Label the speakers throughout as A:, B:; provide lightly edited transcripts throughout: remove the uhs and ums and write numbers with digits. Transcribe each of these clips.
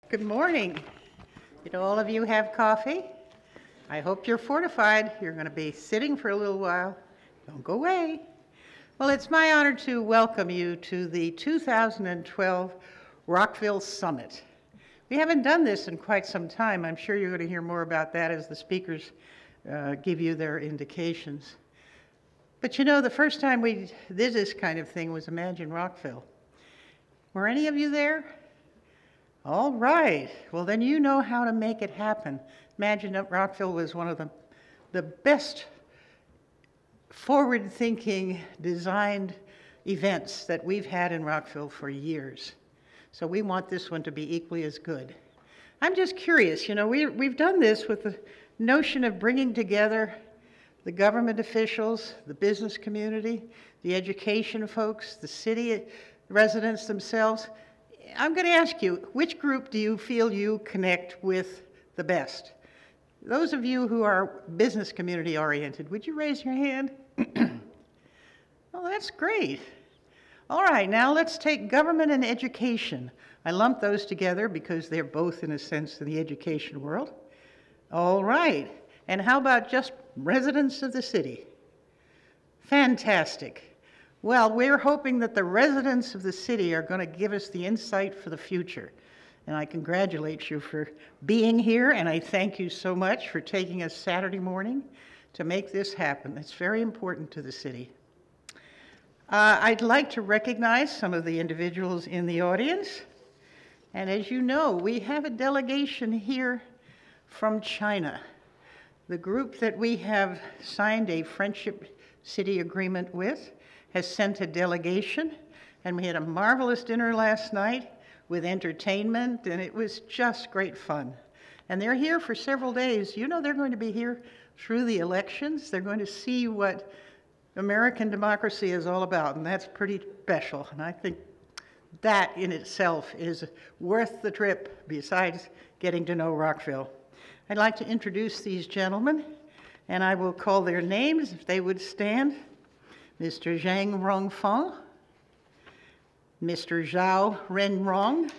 A: Good morning. Did all of you have coffee? I hope you're fortified. You're going to be sitting for a little while. Don't go away. Well, it's my honor to welcome you to the 2012 Rockville Summit. We haven't done this in quite some time. I'm sure you're going to hear more about that as the speakers give you their indications. But you know, the first time we did this kind of thing was Imagine Rockville. Were any of you there? All right. Well, then you know how to make it happen. Imagine that Rockville was one of the best forward-thinking, designed events that we've had in Rockville for years. So we want this one to be equally as good. I'm just curious, you know, we've done this with the notion of bringing together the government officials, the business community, the education folks, the city residents themselves. I'm going to ask you, which group do you feel you connect with the best? Those of you who are business community oriented, would you raise your hand? Well, that's great. All right, now let's take government and education. I lump those together because they're both, in a sense, in the education world. All right, and how about just residents of the city? Fantastic. Well, we're hoping that the residents of the city are going to give us the insight for the future. And I congratulate you for being here, and I thank you so much for taking us Saturday morning to make this happen. It's very important to the city. I'd like to recognize some of the individuals in the audience. And as you know, we have a delegation here from China. The group that we have signed a friendship city agreement with has sent a delegation, and we had a marvelous dinner last night with entertainment, and it was just great fun. And they're here for several days. You know, they're going to be here through the elections. They're going to see what American democracy is all about, and that's pretty special. And I think that in itself is worth the trip, besides getting to know Rockville. I'd like to introduce these gentlemen, and I will call their names if they would stand. Mr. Zhang Rongfeng, Mr. Zhao Renrong,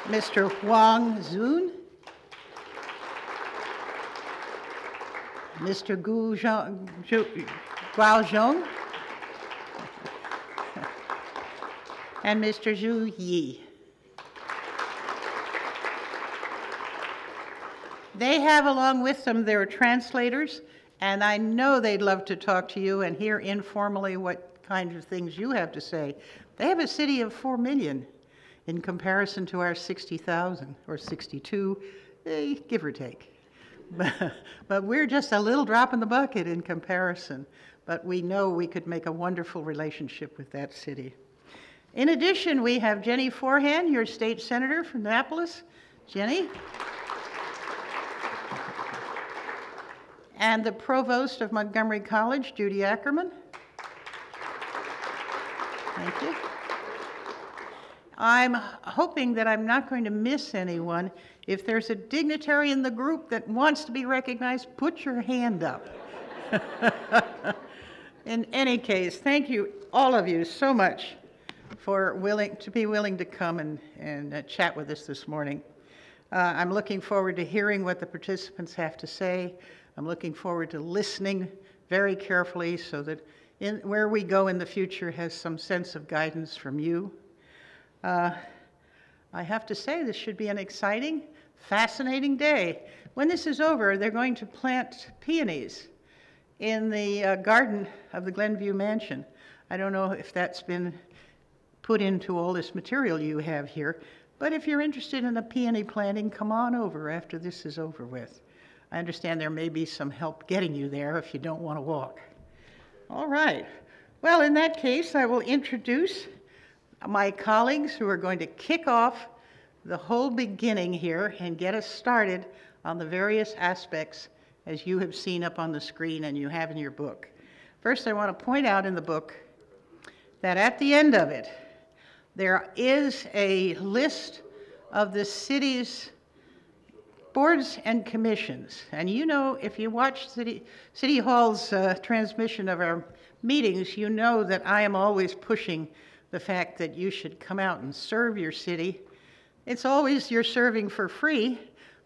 A: Mr. Huang Zun, Mr. Guo Zhong, and Mr. Zhu Yi. They have along with them their translators, and I know they'd love to talk to you and hear informally what kinds of things you have to say. They have a city of 4 million in comparison to our 60,000 or 62, give or take. But we're just a little drop in the bucket in comparison, but we know we could make a wonderful relationship with that city. In addition, we have Jenny Forehand, your state senator from Annapolis. Jenny. And the provost of Montgomery College, Judy Ackerman. Thank you. I'm hoping that I'm not going to miss anyone. If there's a dignitary in the group that wants to be recognized, put your hand up. In any case, thank you, all of you, so much for willing to come and chat with us this morning. I'm looking forward to hearing what the participants have to say. I'm looking forward to listening very carefully so that where we go in the future has some sense of guidance from you. I have to say this should be an exciting, fascinating day. When this is over, they're going to plant peonies in the garden of the Glenview Mansion. I don't know if that's been put into all this material you have here, but if you're interested in a peony planting, come on over after this is over with. I understand there may be some help getting you there if you don't want to walk. All right. Well, in that case, I will introduce my colleagues who are going to kick off the whole beginning here and get us started on the various aspects as you have seen up on the screen and you have in your book. First, I want to point out in the book that at the end of it, there is a list of the city's boards and commissions. And you know, if you watch City Hall's transmission of our meetings, you know that I am always pushing the fact that you should come out and serve your city. It's always you're serving for free,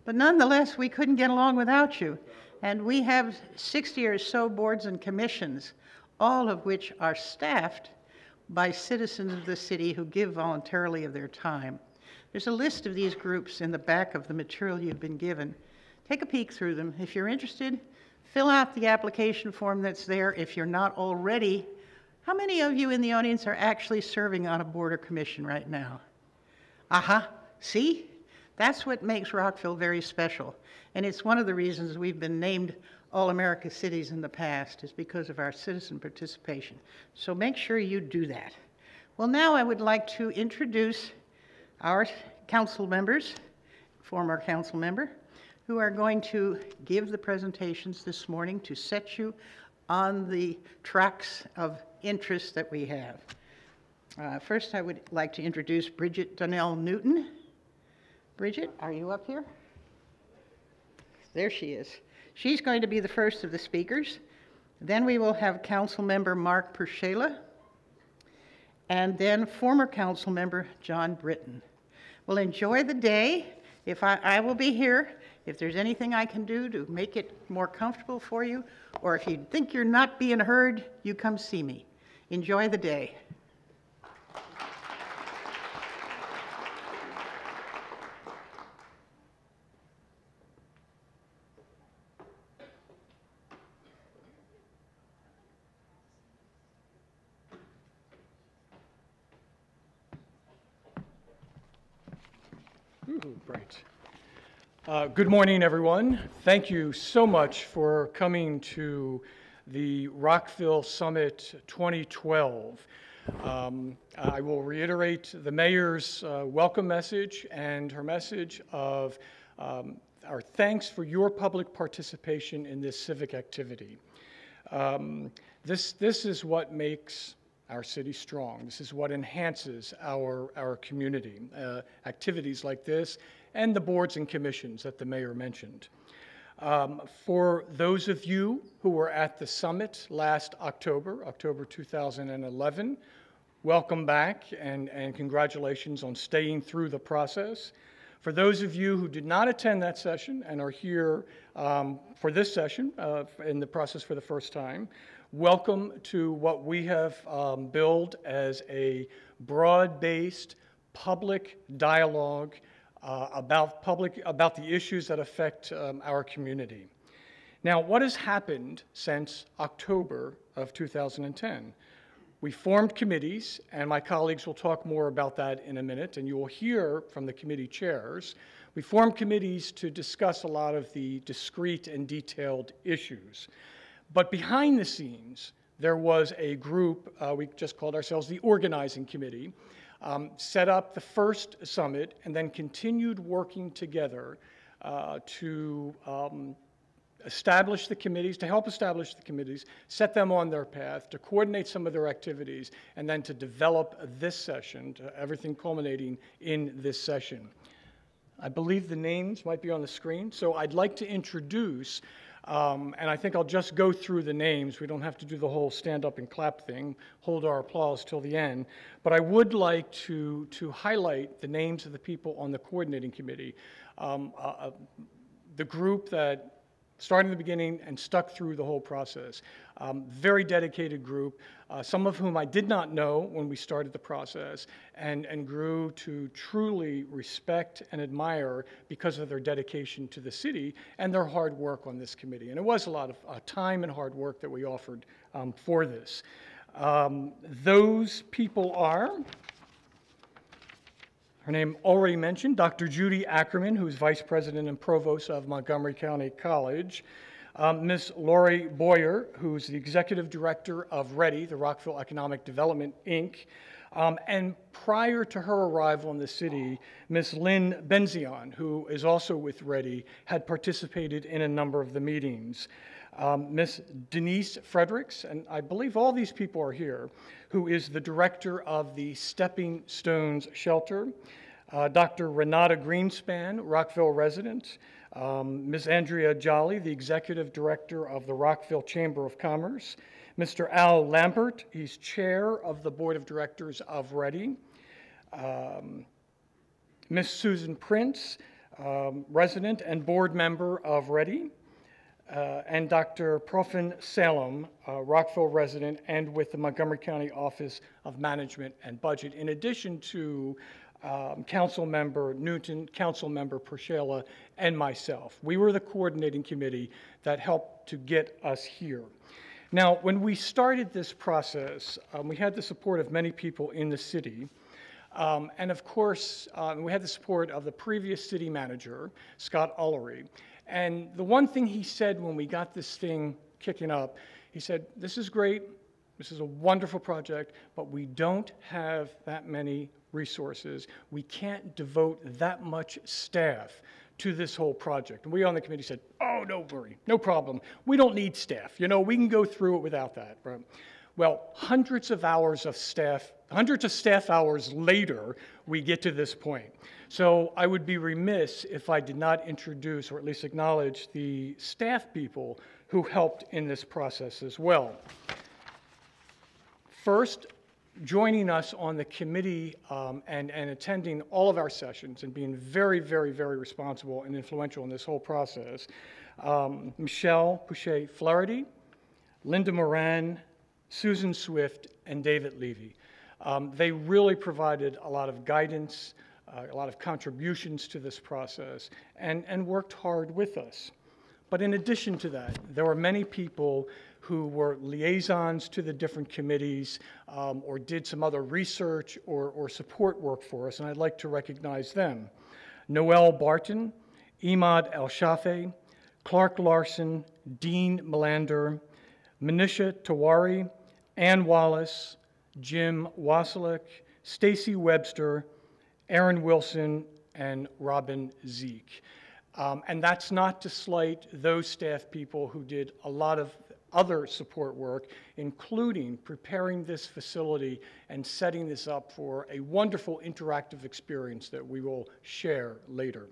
A: but nonetheless, we couldn't get along without you. And we have 60 or so boards and commissions, all of which are staffed by citizens of the city who give voluntarily of their time. There's a list of these groups in the back of the material you've been given. Take a peek through them. If you're interested, fill out the application form that's there. If you're not already, how many of you in the audience are actually serving on a board or commission right now? Aha, see? That's what makes Rockville very special. And it's one of the reasons we've been named All-America Cities in the past, is because of our citizen participation. So make sure you do that. Well, now I would like to introduce our council members, former council member, who are going to give the presentations this morning to set you on the tracks of interest that we have. First, I would like to introduce Bridget Donnell Newton. Bridget, are you up here? There she is. She's going to be the first of the speakers. Then we will have council member Mark Pershela, and then former council member John Britton. Well, enjoy the day. If I will be here. If there's anything I can do to make it more comfortable for you, or if you think you're not being heard, you come see me. Enjoy the day.
B: Ooh, great. Good morning, everyone. Thank you so much for coming to the Rockville Summit 2012. I will reiterate the mayor's welcome message and her message of our thanks for your public participation in this civic activity. This is what makes our city strong. This is what enhances our community. Activities like this and the boards and commissions that the mayor mentioned. For those of you who were at the summit last October 2011, welcome back and congratulations on staying through the process. For those of you who did not attend that session and are here for this session in the process for the first time, welcome to what we have billed as a broad-based public dialogue about the issues that affect our community. Now, what has happened since October of 2010? We formed committees, and my colleagues will talk more about that in a minute, and you will hear from the committee chairs. We formed committees to discuss a lot of the discrete and detailed issues. But behind the scenes, there was a group, we just called ourselves the Organizing Committee, set up the first summit and then continued working together to establish the committees, to help establish the committees, set them on their path, to coordinate some of their activities, and then to develop this session, to everything culminating in this session. I believe the names might be on the screen, so I'd like to introduce, and I think I'll just go through the names. We don't have to do the whole stand up and clap thing, hold our applause till the end, but I would like to highlight the names of the people on the coordinating committee. The group that started in the beginning and stuck through the whole process. Very dedicated group, some of whom I did not know when we started the process, and grew to truly respect and admire because of their dedication to the city and their hard work on this committee. And it was a lot of time and hard work that we offered for this. Those people are, her name already mentioned, Dr. Judy Ackerman, who's Vice President and Provost of Montgomery County College. Ms. Lori Boyer, who's the Executive Director of READY, the Rockville Economic Development, Inc. And prior to her arrival in the city, Ms. Lynn Benzion, who is also with READY, had participated in a number of the meetings. Ms. Denise Fredericks, and I believe all these people are here, who is the director of the Stepping Stones Shelter. Dr. Renata Greenspan, Rockville resident. Ms. Andrea Jolly, the executive director of the Rockville Chamber of Commerce. Mr. Al Lambert, he's chair of the Board of Directors of Ready. Ms. Susan Prince, resident and board member of Ready. And Dr. Profin Salem, Rockville resident and with the Montgomery County Office of Management and Budget, in addition to Council Member Newton, Council Member Pershela, and myself. We were the coordinating committee that helped to get us here. Now, when we started this process, we had the support of many people in the city. And of course, we had the support of the previous city manager, Scott Ullery. And the one thing he said when we got this thing kicking up, he said, this is great, this is a wonderful project, but we don't have that many resources. We can't devote that much staff to this whole project. And we on the committee said, oh, don't worry, no problem. We don't need staff. You know, we can go through it without that. Right? Well, hundreds of staff hours later, we get to this point. So I would be remiss if I did not introduce, or at least acknowledge, the staff people who helped in this process as well. First, joining us on the committee and attending all of our sessions and being very, very, very responsible and influential in this whole process, Michelle Pouchet-Flaherty, Linda Moran, Susan Swift, and David Levy. They really provided a lot of guidance, a lot of contributions to this process, and worked hard with us. But in addition to that, there were many people who were liaisons to the different committees or did some other research or support work for us, and I'd like to recognize them. Noel Barton, Imad El-Shafei, Clark Larson, Dean Melander, Manisha Tawari, Ann Wallace, Jim Wasilek, Stacy Webster, Aaron Wilson, and Robin Zeke. And that's not to slight those staff people who did a lot of other support work, including preparing this facility and setting this up for a wonderful interactive experience that we will share later.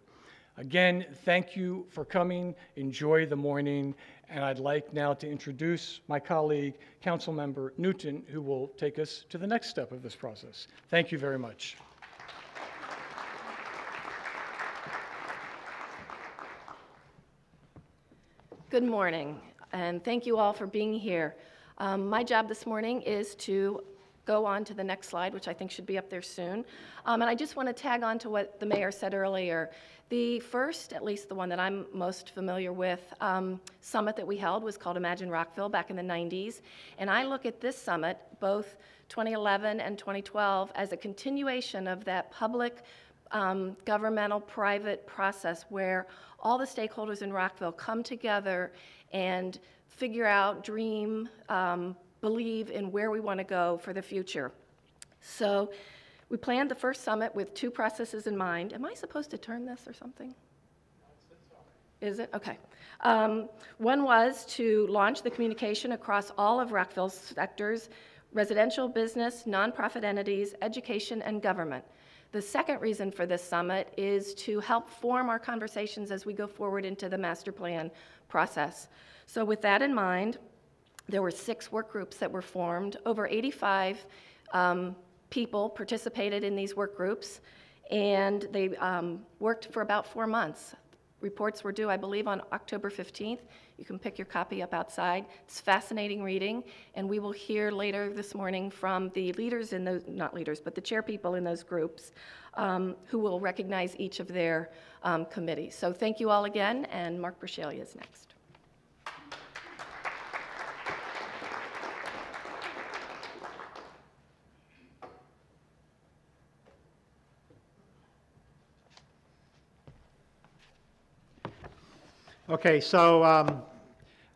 B: Again, thank you for coming. Enjoy the morning. And I'd like now to introduce my colleague, Councilmember Newton, who will take us to the next step of this process. Thank you very much.
C: Good morning, and thank you all for being here. My job this morning is to go on to the next slide, which I think should be up there soon. And I just want to tag on to what the mayor said earlier. The first, at least the one that I'm most familiar with, summit that we held was called Imagine Rockville back in the 90s. And I look at this summit, both 2011 and 2012, as a continuation of that public governmental private process where all the stakeholders in Rockville come together and figure out, dream, believe in where we want to go for the future. So we planned the first summit with two processes in mind. Am I supposed to turn this or something? Is it? Okay. One was to launch the communication across all of Rockville's sectors: residential, business, nonprofit entities, education, and government. The second reason for this summit is to help form our conversations as we go forward into the master plan process. So with that in mind, there were 6 work groups that were formed. Over 85 people participated in these work groups, and they worked for about 4 months. Reports were due, I believe, on October 15th. You can pick your copy up outside. It's fascinating reading, and we will hear later this morning from the leaders in those, not leaders, but the chair people in those groups who will recognize each of their committees. So thank you all again, and Mark Pershela is next.
D: Okay, so I'm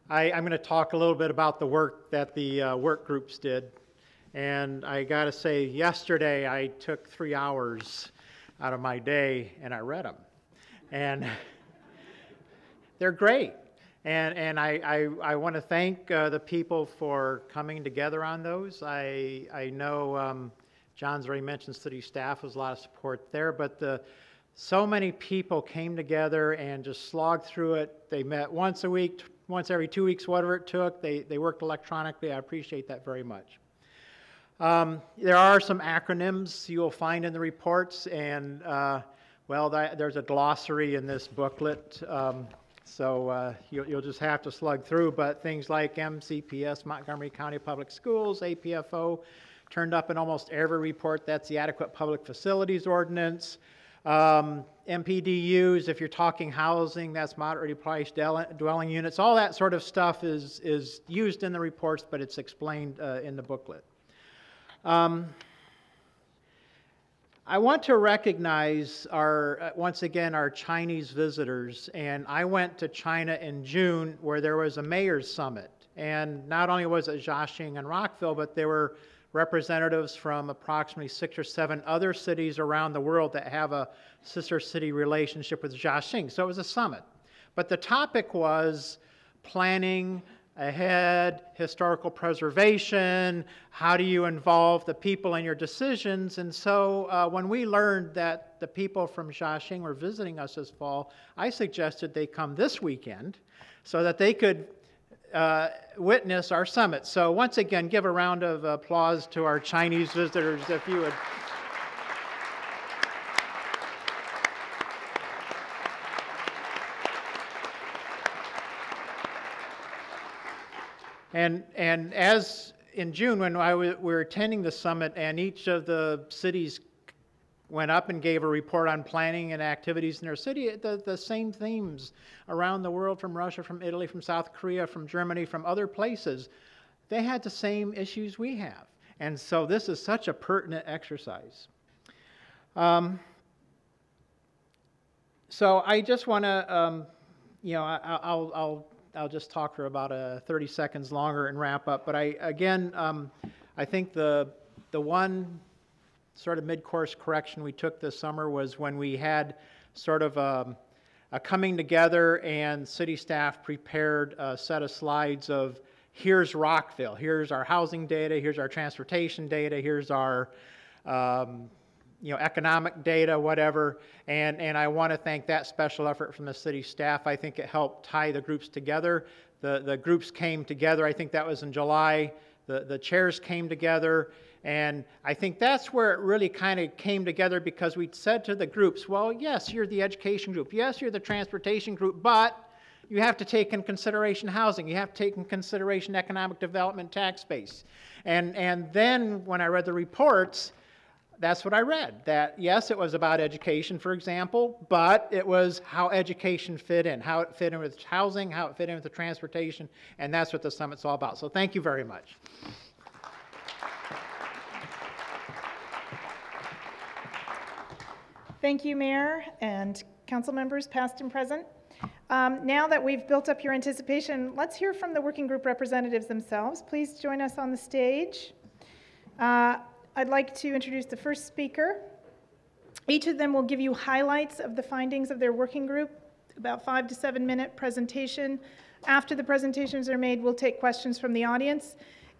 D: going to talk a little bit about the work that the work groups did. And I got to say, yesterday I took 3 hours out of my day and I read them. And they're great. And I want to thank the people for coming together on those. I know John's already mentioned city staff was a lot of support there, but so many people came together and just slogged through it. They met once a week, once every 2 weeks, whatever it took. They worked electronically. I appreciate that very much. There are some acronyms you will find in the reports, and well, there's a glossary in this booklet, so you'll just have to slug through, but things like MCPS, Montgomery County Public Schools, APFO, turned up in almost every report. That's the Adequate Public Facilities Ordinance. MPDUs, if you're talking housing, that's moderately priced dwelling units. All that sort of stuff is used in the reports, but it's explained in the booklet. I want to recognize once again, our Chinese visitors. And I went to China in June where there was a mayor's summit. And not only was it Jiaxing and Rockville, but there were representatives from approximately 6 or 7 other cities around the world that have a sister city relationship with Jiaxing. So it was a summit. But the topic was planning ahead, historical preservation, how do you involve the people in your decisions? And so when we learned that the people from Jiaxing were visiting us this fall, I suggested they come this weekend so that they could witness our summit. So once again, give a round of applause to our Chinese visitors, if you would. And as in June, when we were attending the summit, and each of the cities went up and gave a report on planning and activities in their city, the same themes around the world, from Russia, from Italy, from South Korea, from Germany, from other places, they had the same issues we have. And so this is such a pertinent exercise. So I just want to, you know, I'll just talk for about 30 seconds longer and wrap up. But I think the one sort of mid-course correction we took this summer was when we had sort of a coming together, and city staff prepared a set of slides of, here's Rockville, here's our housing data, here's our transportation data, here's our you know, economic data, whatever. And I want to thank that special effort from the city staff. I think it helped tie the groups together. The groups came together, I think that was in July. The chairs came together. And I think that's where it really kind of came together, because we said to the groups, well, yes, you're the education group. Yes, you're the transportation group, but you have to take in consideration housing. You have to take in consideration economic development, tax base. And then when I read the reports, that's what I read, that yes, it was about education, for example, but it was how education fit in, how it fit in with housing, how it fit in with the transportation, and that's what the summit's all about. So thank you very much.
E: Thank you, Mayor and council members, past and present. Now that we've built up your anticipation, let's hear from the working group representatives themselves. Please join us on the stage. I'd like to introduce the first speaker. Each of them will give you highlights of the findings of their working group, about 5 to 7 minute presentation. After the presentations are made, we'll take questions from the audience.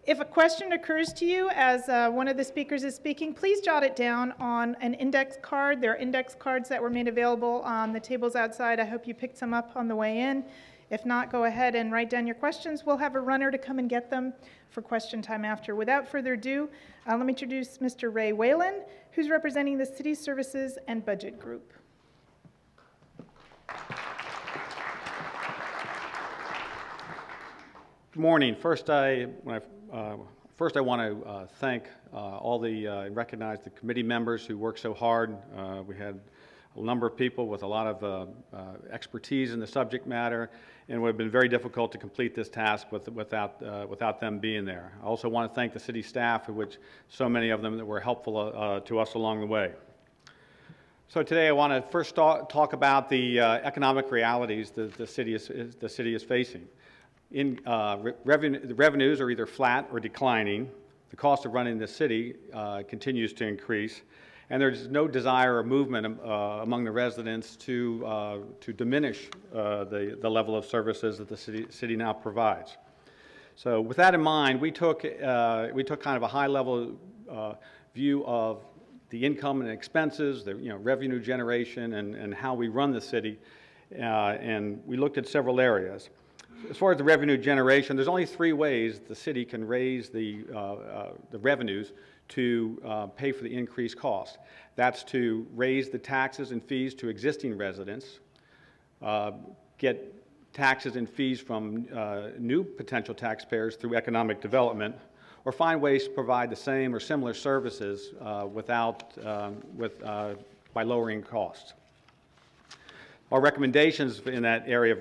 E: If a question occurs to you as one of the speakers is speaking, please jot it down on an index card. There are index cards that were made available on the tables outside. I hope you picked some up on the way in. If not, go ahead and write down your questions. We'll have a runner to come and get them for question time after. Without further ado, let me introduce Mr. Ray Whalen, who's representing the City Services and Budget Group.
F: Good morning. First, I want to thank recognize the committee members who worked so hard. We had a number of people with a lot of expertise in the subject matter, and it would have been very difficult to complete this task without them being there. I also want to thank the city staff, of which so many of them that were helpful to us along the way. So today I want to first talk about the economic realities that the city is facing. The revenues are either flat or declining. The cost of running the city continues to increase, and there's no desire or movement among the residents to diminish the level of services that the city now provides. So with that in mind, we took kind of a high-level view of the income and expenses, the revenue generation, and how we run the city, and we looked at several areas. As far as the revenue generation, there's only 3 ways the city can raise the revenues to pay for the increased cost. That's to raise the taxes and fees to existing residents, get taxes and fees from new potential taxpayers through economic development, or find ways to provide the same or similar services by lowering costs. Our recommendations in that area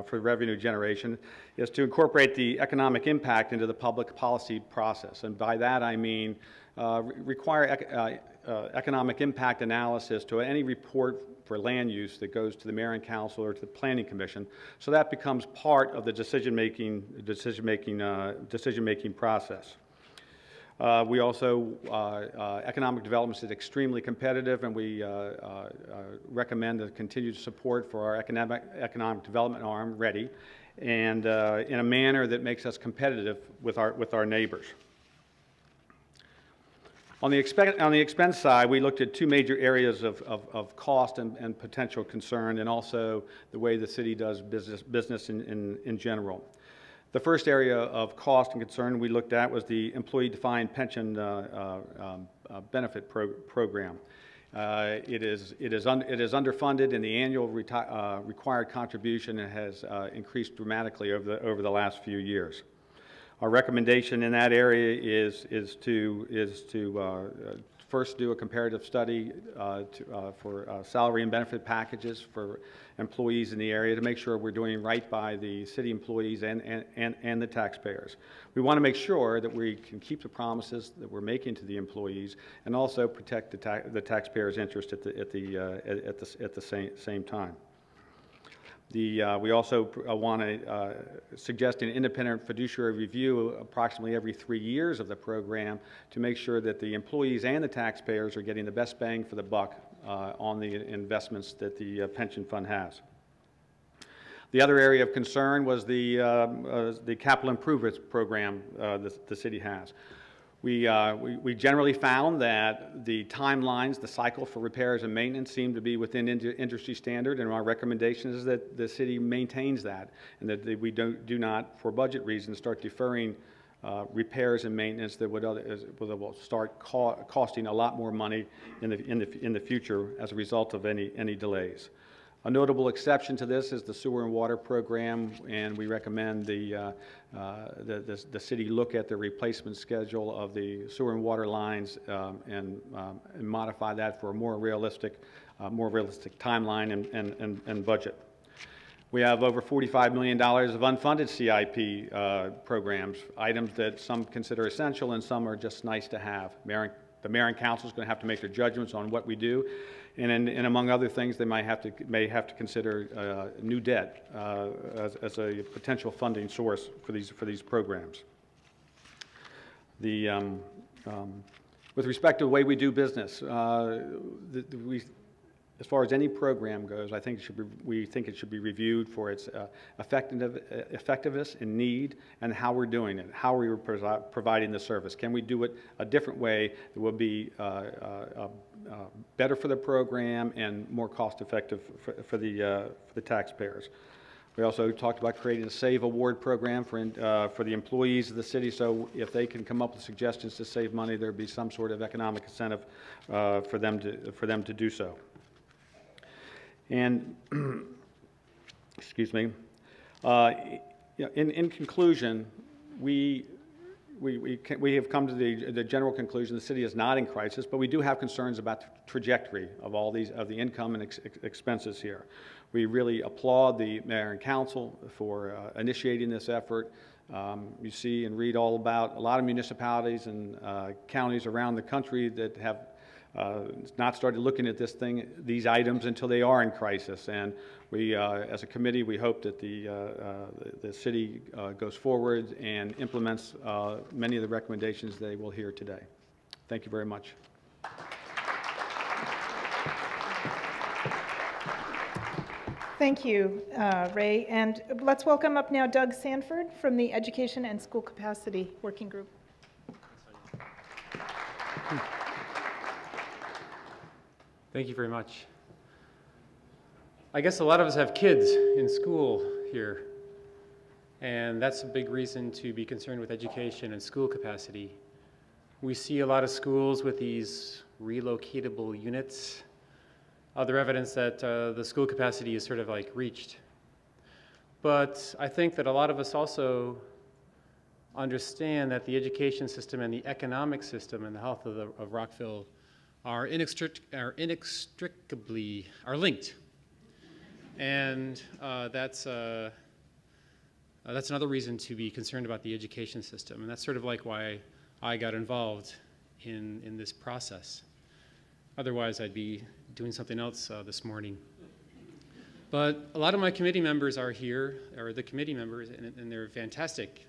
F: for revenue generation is to incorporate the economic impact into the public policy process. And by that I mean require economic impact analysis to any report for land use that goes to the mayor and council or to the planning commission. So that becomes part of the decision-making process. We also, economic development is extremely competitive, and we recommend the continued support for our economic development arm, READY, and in a manner that makes us competitive with our neighbors. On the expense side, we looked at 2 major areas of cost and potential concern, and also the way the city does business in general. The first area of cost and concern we looked at was the employee-defined pension benefit program. It is underfunded, and the annual required contribution has increased dramatically over the last few years. Our recommendation in that area is to first do a comparative study for salary and benefit packages for employees in the area to make sure we're doing right by the city employees and the taxpayers. We want to make sure that we can keep the promises that we're making to the employees and also protect the taxpayers' interest at the same time. We also want to suggest an independent fiduciary review approximately every 3 years of the program to make sure that the employees and the taxpayers are getting the best bang for the buck on the investments that the pension fund has. The other area of concern was the capital improvements program the city has. We generally found that the timelines, the cycle for repairs and maintenance seem to be within industry standard, and our recommendation is that the city maintains that, and that we do not, for budget reasons, start deferring repairs and maintenance that will start costing a lot more money in the future as a result of any delays. A notable exception to this is the sewer and water program, and we recommend the city look at the replacement schedule of the sewer and water lines and modify that for a more realistic timeline and budget. We have over $45 million of unfunded CIP programs, items that some consider essential and some are just nice to have. The mayor and council is going to have to make their judgments on what we do. And among other things, they may have to consider new debt as a potential funding source for these programs. With respect to the way we do business, as far as any program goes, we think it should be reviewed for its effectiveness and need, and how we're doing it, how we were providing the service. Can we do it a different way that will be better for the program and more cost-effective for the taxpayers? We also talked about creating a SAVE award program for the employees of the city, so if they can come up with suggestions to save money, there would be some sort of economic incentive for them to do so. And, excuse me, in conclusion, we have come to the general conclusion the city is not in crisis, but we do have concerns about the trajectory of all the income and expenses here. We really applaud the mayor and council for initiating this effort. You see and read all about a lot of municipalities and counties around the country that have not started looking at these items until they are in crisis. And we, as a committee, we hope that the city goes forward and implements many of the recommendations they will hear today. Thank you very much.
E: Thank you, Ray. And let's welcome up now Doug Sanford from the Education and School Capacity Working Group.
G: Thank you very much. I guess a lot of us have kids in school, here. And that's a big reason to be concerned with education and school capacity. We see a lot of schools with these relocatable units, other evidence that the school capacity is sort of like reached. But I think that a lot of us also understand that the education system and the economic system and the health of Rockville are inextricably linked. And that's another reason to be concerned about the education system. And that's sort of like why I got involved in this process. Otherwise, I'd be doing something else this morning. But a lot of my committee members are here, or the committee members, and they're fantastic.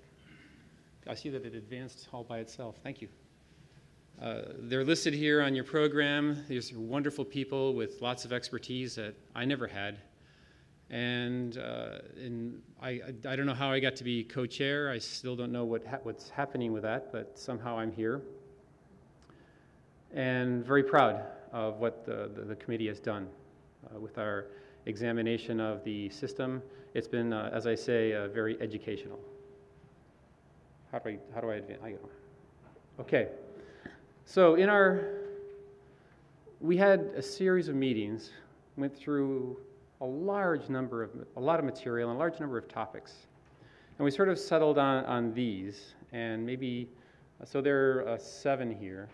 G: I see that it advanced all by itself. Thank you. They're listed here on your program. These are wonderful people with lots of expertise that I never had. And I don't know how I got to be co-chair. I still don't know what's happening with that, but somehow I'm here. And very proud of what the committee has done with our examination of the system. It's been, as I say, very educational. How do I advance? Okay. So we had a series of meetings, went through a lot of material and a large number of topics. And we sort of settled on these, and maybe, so there are 7 here.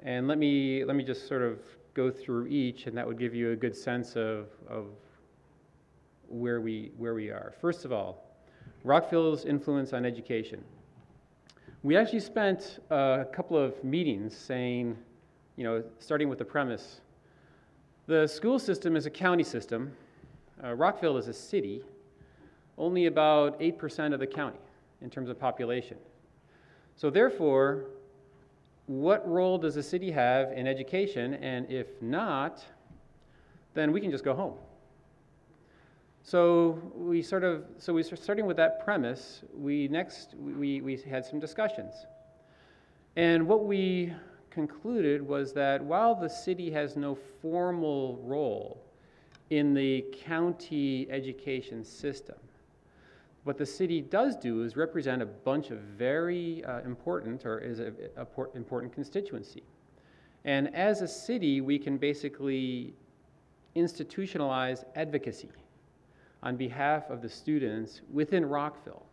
G: And let me just sort of go through each, and that would give you a good sense of where we are. First of all, Rockville's influence on education. We actually spent a couple of meetings saying, starting with the premise, the school system is a county system. Rockville is a city, only about 8% of the county in terms of population. So therefore, what role does the city have in education? And if not, then we can just go home. So starting with that premise, we had some discussions. And what we concluded was that while the city has no formal role in the county education system, what the city does do is represent a bunch of very important, or is an important constituency. And as a city, we can basically institutionalize advocacy on behalf of the students within Rockville.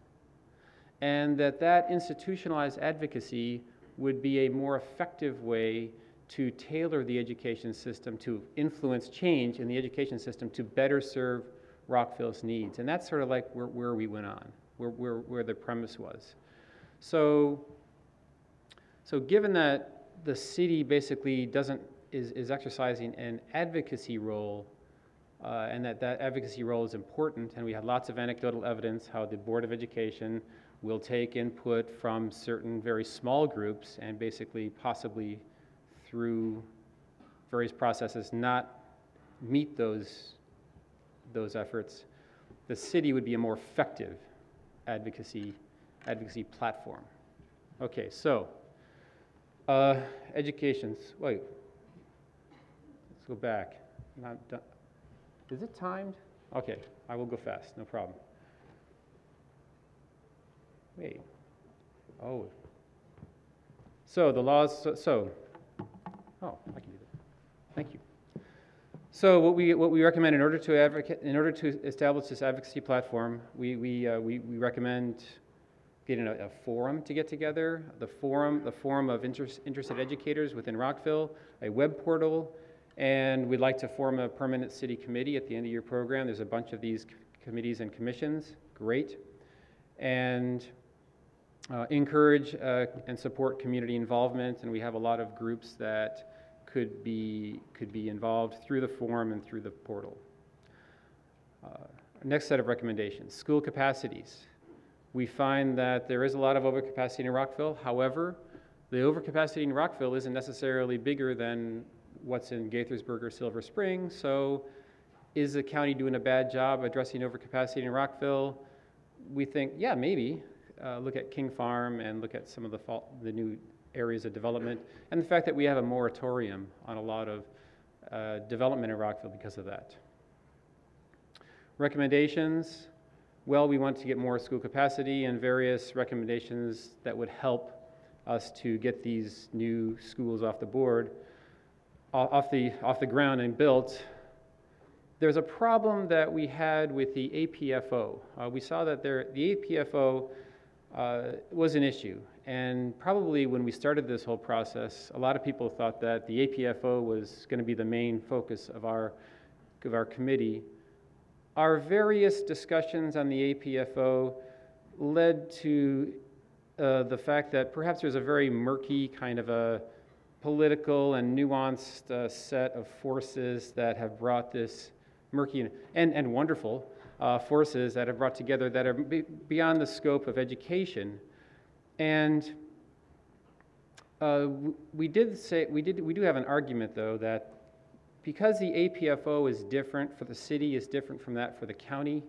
G: And that institutionalized advocacy would be a more effective way to tailor the education system, to influence change in the education system to better serve Rockville's needs. And that's sort of like where we went on, where the premise was. So given that the city basically is exercising an advocacy role, and that advocacy role is important, and we had lots of anecdotal evidence how the Board of Education will take input from certain very small groups and basically possibly through various processes not meet those efforts, the city would be a more effective advocacy platform. Okay, so education. Wait, let's go back. Not done. Is it timed? Okay, I will go fast, no problem. Wait. Oh. So the laws. Oh, I can do that. Thank you. So what we recommend in order to establish this advocacy platform, we recommend getting a forum to get together, the forum of interested educators within Rockville, a web portal, and we'd like to form a permanent city committee at the end of your program. There's a bunch of these committees and commissions. Great. And encourage and support community involvement, and we have a lot of groups that could be involved through the forum and through the portal. Next set of recommendations, school capacities. We find that there is a lot of overcapacity in Rockville. However, the overcapacity in Rockville isn't necessarily bigger than what's in Gaithersburg or Silver Spring. So is the county doing a bad job addressing overcapacity in Rockville? We think, yeah, maybe. Look at King Farm and look at some of the new areas of development, and the fact that we have a moratorium on a lot of development in Rockville because of that. Recommendations, well, we want to get more school capacity and various recommendations that would help us to get these new schools off the board, off the ground and built. There's a problem that we had with the APFO. We saw that the APFO was an issue, and probably when we started this whole process, a lot of people thought that the APFO was going to be the main focus of our committee. Our various discussions on the APFO led to the fact that perhaps there's a very murky kind of a political and nuanced set of forces that have brought this murky and wonderful forces that have brought together that are beyond the scope of education. And we do have an argument, though, that because the APFO is different for the city, is different from that for the county,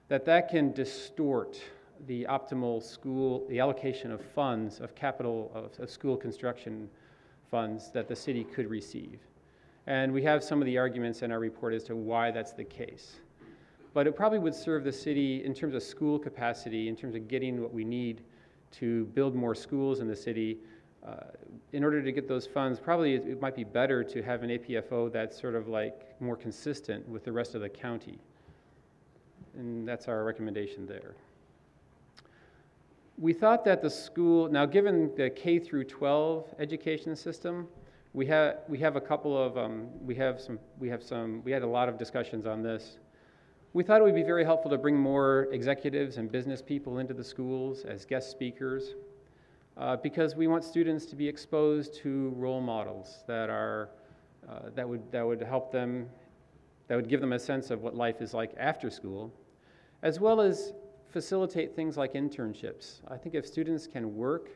G: that can distort the optimal the allocation of funds, of capital, of school construction funds that the city could receive. And we have some of the arguments in our report as to why that's the case. But it probably would serve the city in terms of school capacity, in terms of getting what we need to build more schools in the city. In order to get those funds, probably it might be better to have an APFO that's sort of like more consistent with the rest of the county. And that's our recommendation there. We thought that the school, now given the K through 12 education system, we had a couple of, we had a lot of discussions on this. We thought it would be very helpful to bring more executives and business people into the schools as guest speakers. Because we want students to be exposed to role models that would help them, that would give them a sense of what life is like after school, as well as facilitate things like internships. I think if students can work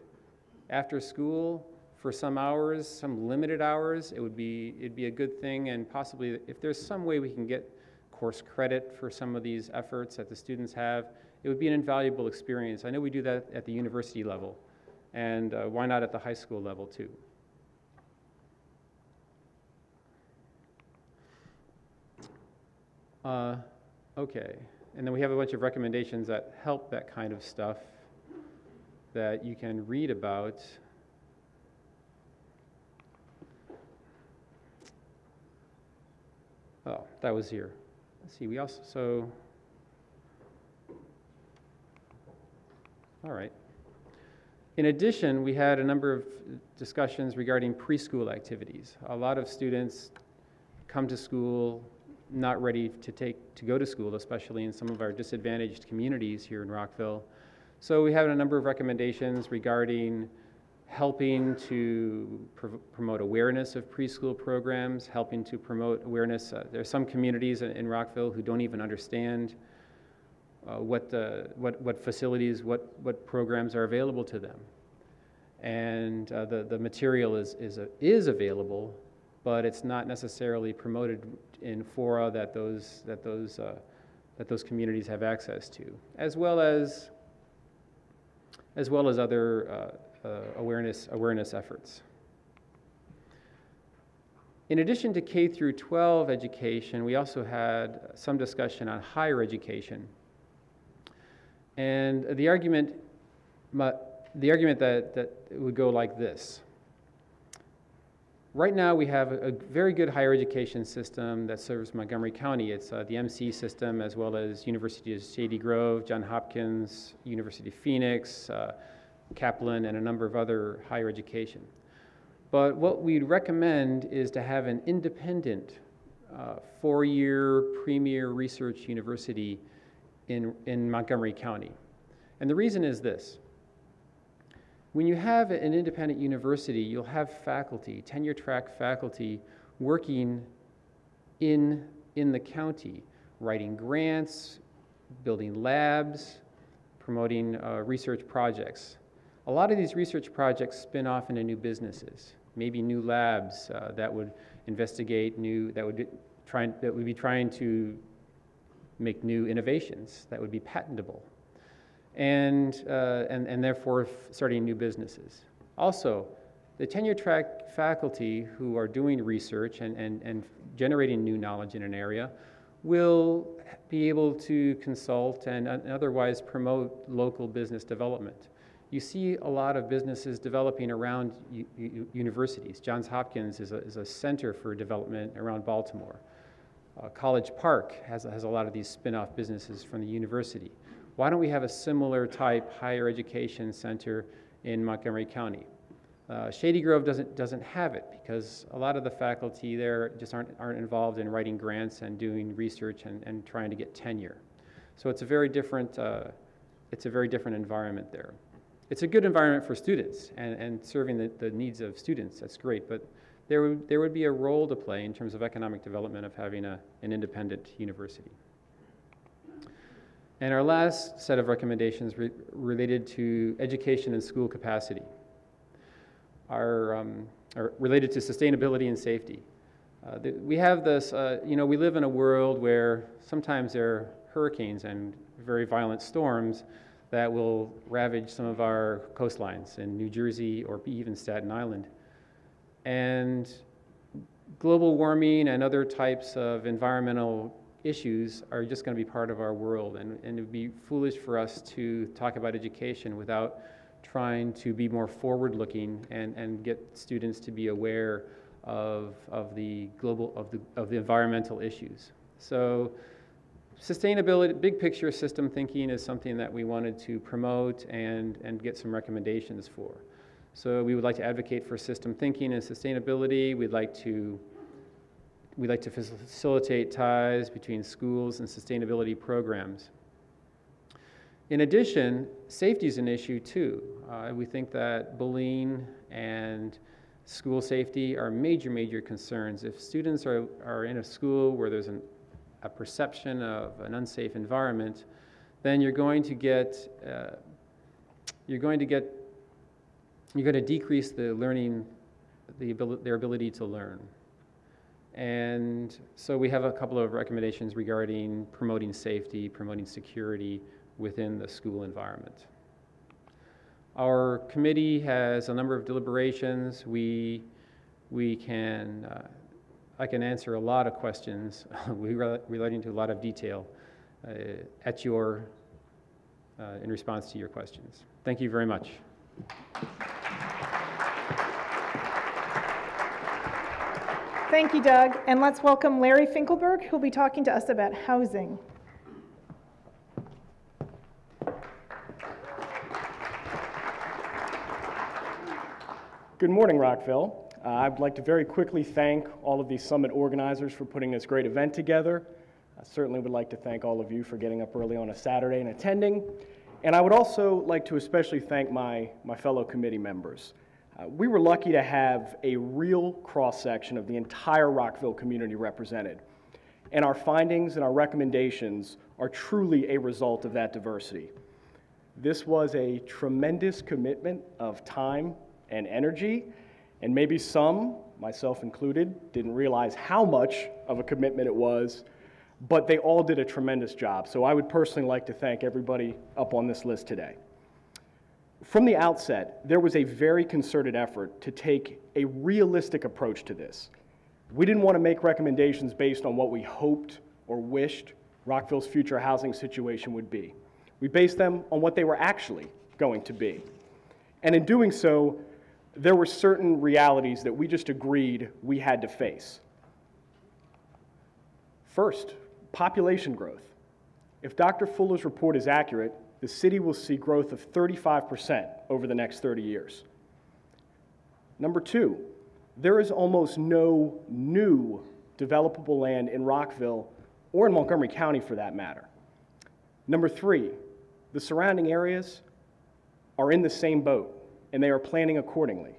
G: after school for some hours, some limited hours, it'd be a good thing, and possibly if there's some way we can get course credit for some of these efforts that the students have, it would be an invaluable experience. I know we do that at the university level. And why not at the high school level too? Okay, and then we have a bunch of recommendations that help that kind of stuff that you can read about. Oh, that was here. Let's see, we also, all right. In addition, we had a number of discussions regarding preschool activities. A lot of students come to school not ready to go to school, especially in some of our disadvantaged communities here in Rockville. So we have a number of recommendations regarding helping to promote awareness of preschool programs, helping to promote awareness. There are some communities in Rockville who don't even understand what facilities, what programs are available to them. And the material is available, but it's not necessarily promoted in fora that those communities have access to, as well as other awareness efforts. In addition to K through 12 education, we also had some discussion on higher education. And the argument that would go like this. Right now we have a very good higher education system that serves Montgomery County. It's the MC system, as well as University of Shady Grove, Johns Hopkins, University of Phoenix, Kaplan, and a number of other higher education. But what we'd recommend is to have an independent four-year premier research university in Montgomery County. And the reason is this. When you have an independent university, you'll have faculty, tenure-track faculty, working in the county, writing grants, building labs, promoting research projects. A lot of these research projects spin off into new businesses, maybe new labs that would investigate that would be trying to make new innovations that would be patentable, and therefore starting new businesses. Also, the tenure-track faculty who are doing research and generating new knowledge in an area will be able to consult and otherwise promote local business development. You see a lot of businesses developing around universities. Johns Hopkins is a center for development around Baltimore. College Park has a lot of these spin-off businesses from the university. Why don't we have a similar type higher education center in Montgomery County? Shady Grove doesn't have it because a lot of the faculty there just aren't involved in writing grants and doing research and trying to get tenure. So it's a very different environment there. It's a good environment for students and serving the needs of students. That's great, but there would be a role to play in terms of economic development of having an independent university. And our last set of recommendations related to education and school capacity are related to sustainability and safety. We have this, we live in a world where sometimes there are hurricanes and very violent storms that will ravage some of our coastlines in New Jersey or even Staten Island. And global warming and other types of environmental issues are just going to be part of our world, and it would be foolish for us to talk about education without trying to be more forward-looking and get students to be aware of the environmental issues. So sustainability, big picture system thinking is something that we wanted to promote and get some recommendations for. So we would like to advocate for system thinking and sustainability. We'd like to facilitate ties between schools and sustainability programs. In addition, safety is an issue too. We think that bullying and school safety are major concerns. If students are in a school where there's a perception of an unsafe environment, then you're going to decrease the learning, their ability to learn. And so we have a couple of recommendations regarding promoting safety, promoting security within the school environment. Our committee has a number of deliberations. I can answer a lot of questions relating to a lot of detail in response to your questions. Thank you very much.
E: Thank you, Doug. And let's welcome Larry Finkelberg, who'll be talking to us about housing.
H: Good morning, Rockville. I'd like to very quickly thank all of these summit organizers for putting this great event together. I certainly would like to thank all of you for getting up early on a Saturday and attending. And I would also like to especially thank my fellow committee members. We were lucky to have a real cross-section of the entire Rockville community represented. And our findings and our recommendations are truly a result of that diversity. This was a tremendous commitment of time and energy, and maybe some, myself included, didn't realize how much of a commitment it was, but they all did a tremendous job. So I would personally like to thank everybody up on this list today. From the outset, there was a very concerted effort to take a realistic approach to this. We didn't want to make recommendations based on what we hoped or wished Rockville's future housing situation would be. We based them on what they were actually going to be. And in doing so, there were certain realities that we just agreed we had to face. First, population growth. If Dr. Fuller's report is accurate, the city will see growth of 35% over the next 30 years. Number two, there is almost no new developable land in Rockville or in Montgomery County for that matter. Number three, the surrounding areas are in the same boat and they are planning accordingly.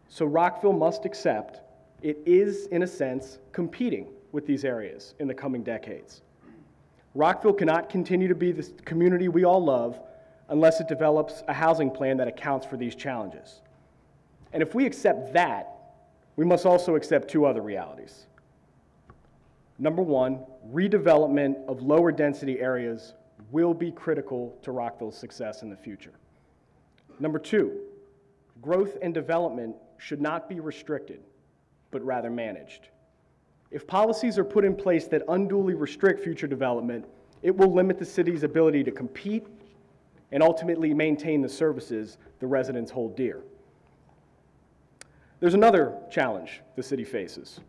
H: So Rockville must accept it is, in a sense, competing with these areas in the coming decades. Rockville cannot continue to be the community we all love unless it develops a housing plan that accounts for these challenges. And if we accept that, we must also accept two other realities. Number one, redevelopment of lower density areas will be critical to Rockville's success in the future. Number two, growth and development should not be restricted, but rather managed. If policies are put in place that unduly restrict future development, it will limit the city's ability to compete and ultimately maintain the services the residents hold dear. There's another challenge the city faces,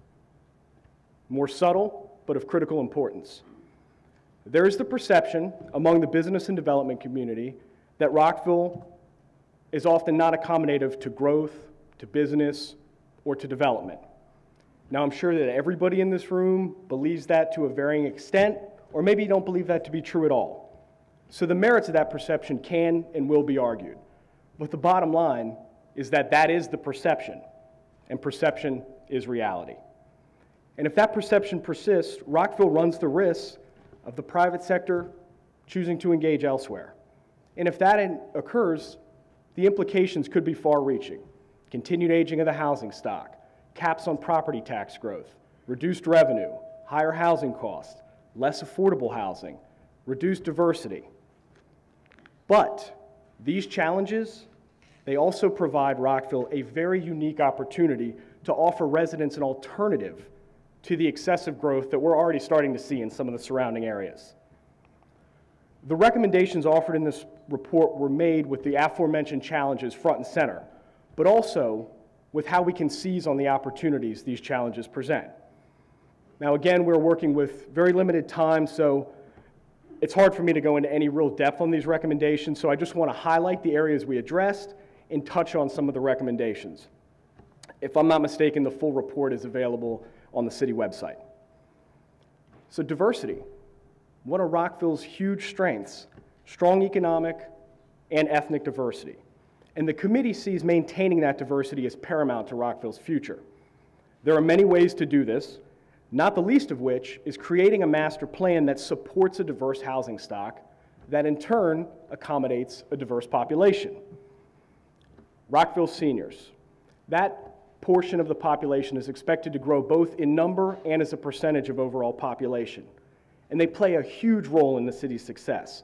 H: more subtle, but of critical importance. There is the perception among the business and development community that Rockville is often not accommodative to growth, to business, or to development. Now, I'm sure that everybody in this room believes that to a varying extent, or maybe you don't believe that to be true at all. So the merits of that perception can and will be argued. But the bottom line is that that is the perception, and perception is reality. And if that perception persists, Rockville runs the risk of the private sector choosing to engage elsewhere. And if that occurs, the implications could be far-reaching. Continued aging of the housing stock, caps on property tax growth, reduced revenue, higher housing costs, less affordable housing, reduced diversity. But these challenges, they also provide Rockville a very unique opportunity to offer residents an alternative to the excessive growth that we're already starting to see in some of the surrounding areas. The recommendations offered in this report were made with the aforementioned challenges front and center, but also with how we can seize on the opportunities these challenges present. Now again, we're working with very limited time, so it's hard for me to go into any real depth on these recommendations, so I just want to highlight the areas we addressed and touch on some of the recommendations. If I'm not mistaken, the full report is available on the city website. So diversity, one of Rockville's huge strengths, strong economic and ethnic diversity. And the committee sees maintaining that diversity as paramount to Rockville's future. There are many ways to do this, not the least of which is creating a master plan that supports a diverse housing stock that in turn accommodates a diverse population. Rockville seniors, that portion of the population is expected to grow both in number and as a percentage of overall population, and they play a huge role in the city's success.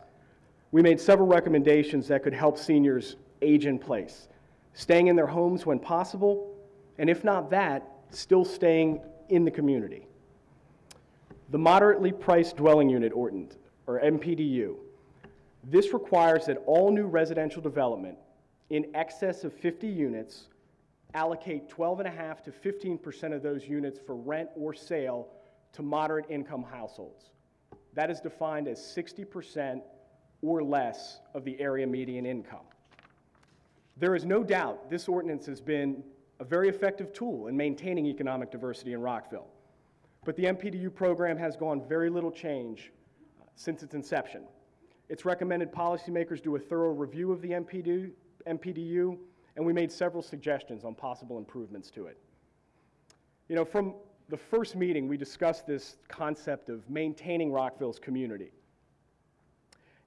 H: We made several recommendations that could help seniors age in place, staying in their homes when possible, and if not that, still staying in the community. The moderately priced dwelling unit ordinance, or MPDU. This requires that all new residential development in excess of 50 units allocate 12.5% to 15% of those units for rent or sale to moderate income households. That is defined as 60% or less of the area median income. There is no doubt this ordinance has been a very effective tool in maintaining economic diversity in Rockville. But the MPDU program has gone very little change since its inception. It's recommended policymakers do a thorough review of the MPDU, and we made several suggestions on possible improvements to it. You know, from the first meeting, we discussed this concept of maintaining Rockville's community.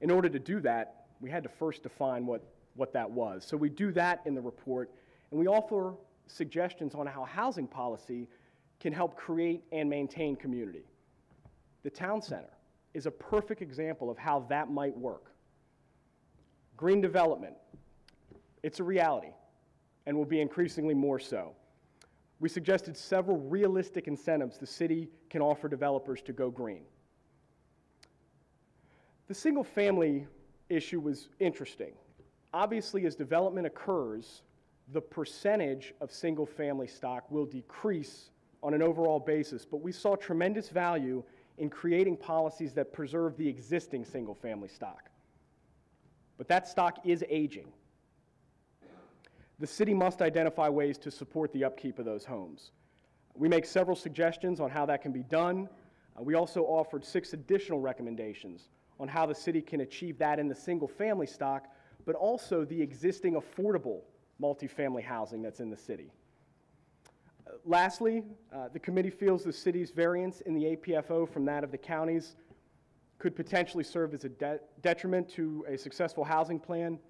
H: In order to do that, we had to first define what that was. So we do that in the report, and we offer suggestions on how housing policy can help create and maintain community. The town center is a perfect example of how that might work. Green development, it's a reality and will be increasingly more so. We suggested several realistic incentives the city can offer developers to go green. The single family issue was interesting. Obviously, as development occurs, the percentage of single family stock will decrease on an overall basis, but we saw tremendous value in creating policies that preserve the existing single family stock. But that stock is aging. The city must identify ways to support the upkeep of those homes. We make several suggestions on how that can be done. We also offered 6 additional recommendations on how the city can achieve that in the single family stock, but also the existing affordable multifamily housing that's in the city. Lastly, the committee feels the city's variance in the APFO from that of the counties could potentially serve as a detriment to a successful housing plan,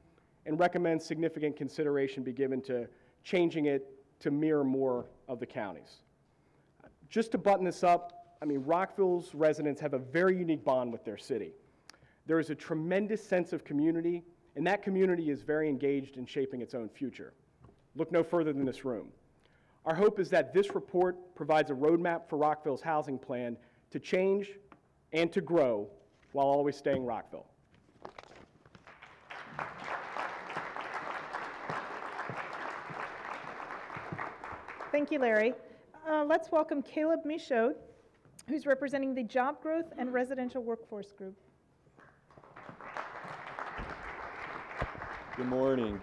H: and recommends significant consideration be given to changing it to mirror more of the counties. Just to button this up, I mean, Rockville's residents have a very unique bond with their city. There is a tremendous sense of community, and that community is very engaged in shaping its own future. Look no further than this room. Our hope is that this report provides a roadmap for Rockville's housing plan to change and to grow while always staying Rockville.
E: Thank you, Larry. Let's welcome Caleb Michaud, who's representing the Job Growth and Residential Workforce Group.
I: Good morning.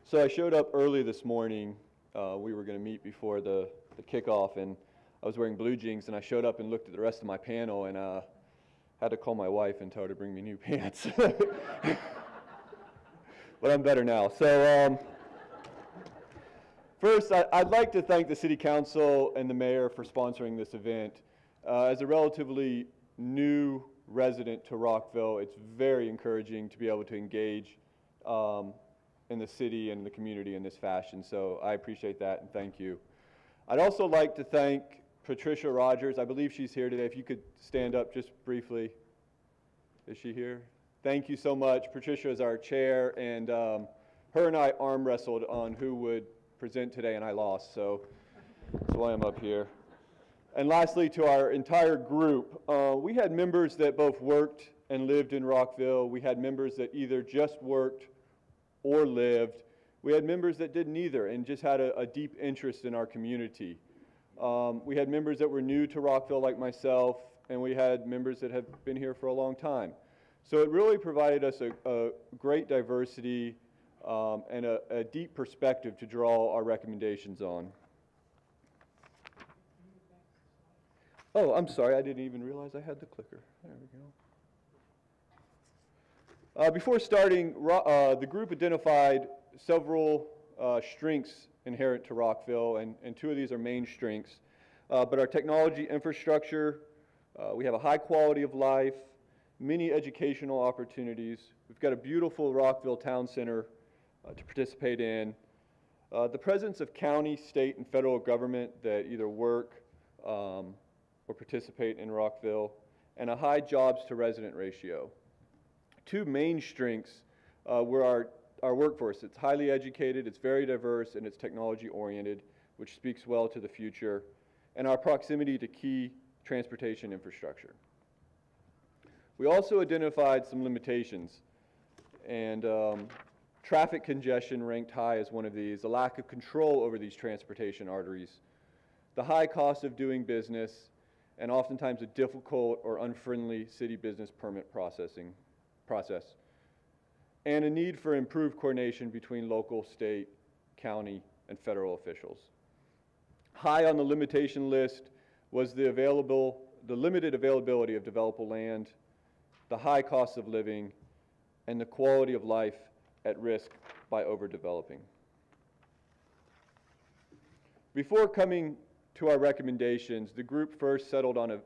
I: So I showed up early this morning. We were going to meet before the kickoff, and I was wearing blue jeans, and I showed up and looked at the rest of my panel, and had to call my wife and tell her to bring me new pants. But I'm better now. So first, I'd like to thank the City Council and the Mayor for sponsoring this event. As a relatively new resident to Rockville, it's very encouraging to be able to engage in the city and the community in this fashion. So I appreciate that, and thank you. I'd also like to thank Patricia Rogers. I believe she's here today. If you could stand up just briefly. Is she here? Thank you so much. Patricia is our chair, and her and I arm wrestled on who would present today, and I lost, so that's why I'm up here. And lastly, to our entire group, we had members that both worked and lived in Rockville. We had members that either just worked or lived. We had members that did neither and just had a deep interest in our community. We had members that were new to Rockville like myself, and we had members that have been here for a long time. So it really provided us a great diversity and a deep perspective to draw our recommendations on. Oh, I'm sorry, I didn't even realize I had the clicker. There we go. Before starting, the group identified several strengths inherent to Rockville, and two of these are main strengths. But our technology infrastructure, we have a high quality of life, many educational opportunities. We've got a beautiful Rockville Town Center to participate in. The presence of county, state, and federal government that either work or participate in Rockville, and a high jobs to resident ratio. Two main strengths were our workforce. It's highly educated, it's very diverse, and it's technology oriented, which speaks well to the future, and our proximity to key transportation infrastructure. We also identified some limitations, and traffic congestion ranked high as one of these, a lack of control over these transportation arteries, the high cost of doing business, and oftentimes a difficult or unfriendly city business permit process, and a need for improved coordination between local, state, county, and federal officials. High on the limitation list was the limited availability of developable land, the high cost of living, and the quality of life at risk by overdeveloping. Before coming to our recommendations, the group first settled on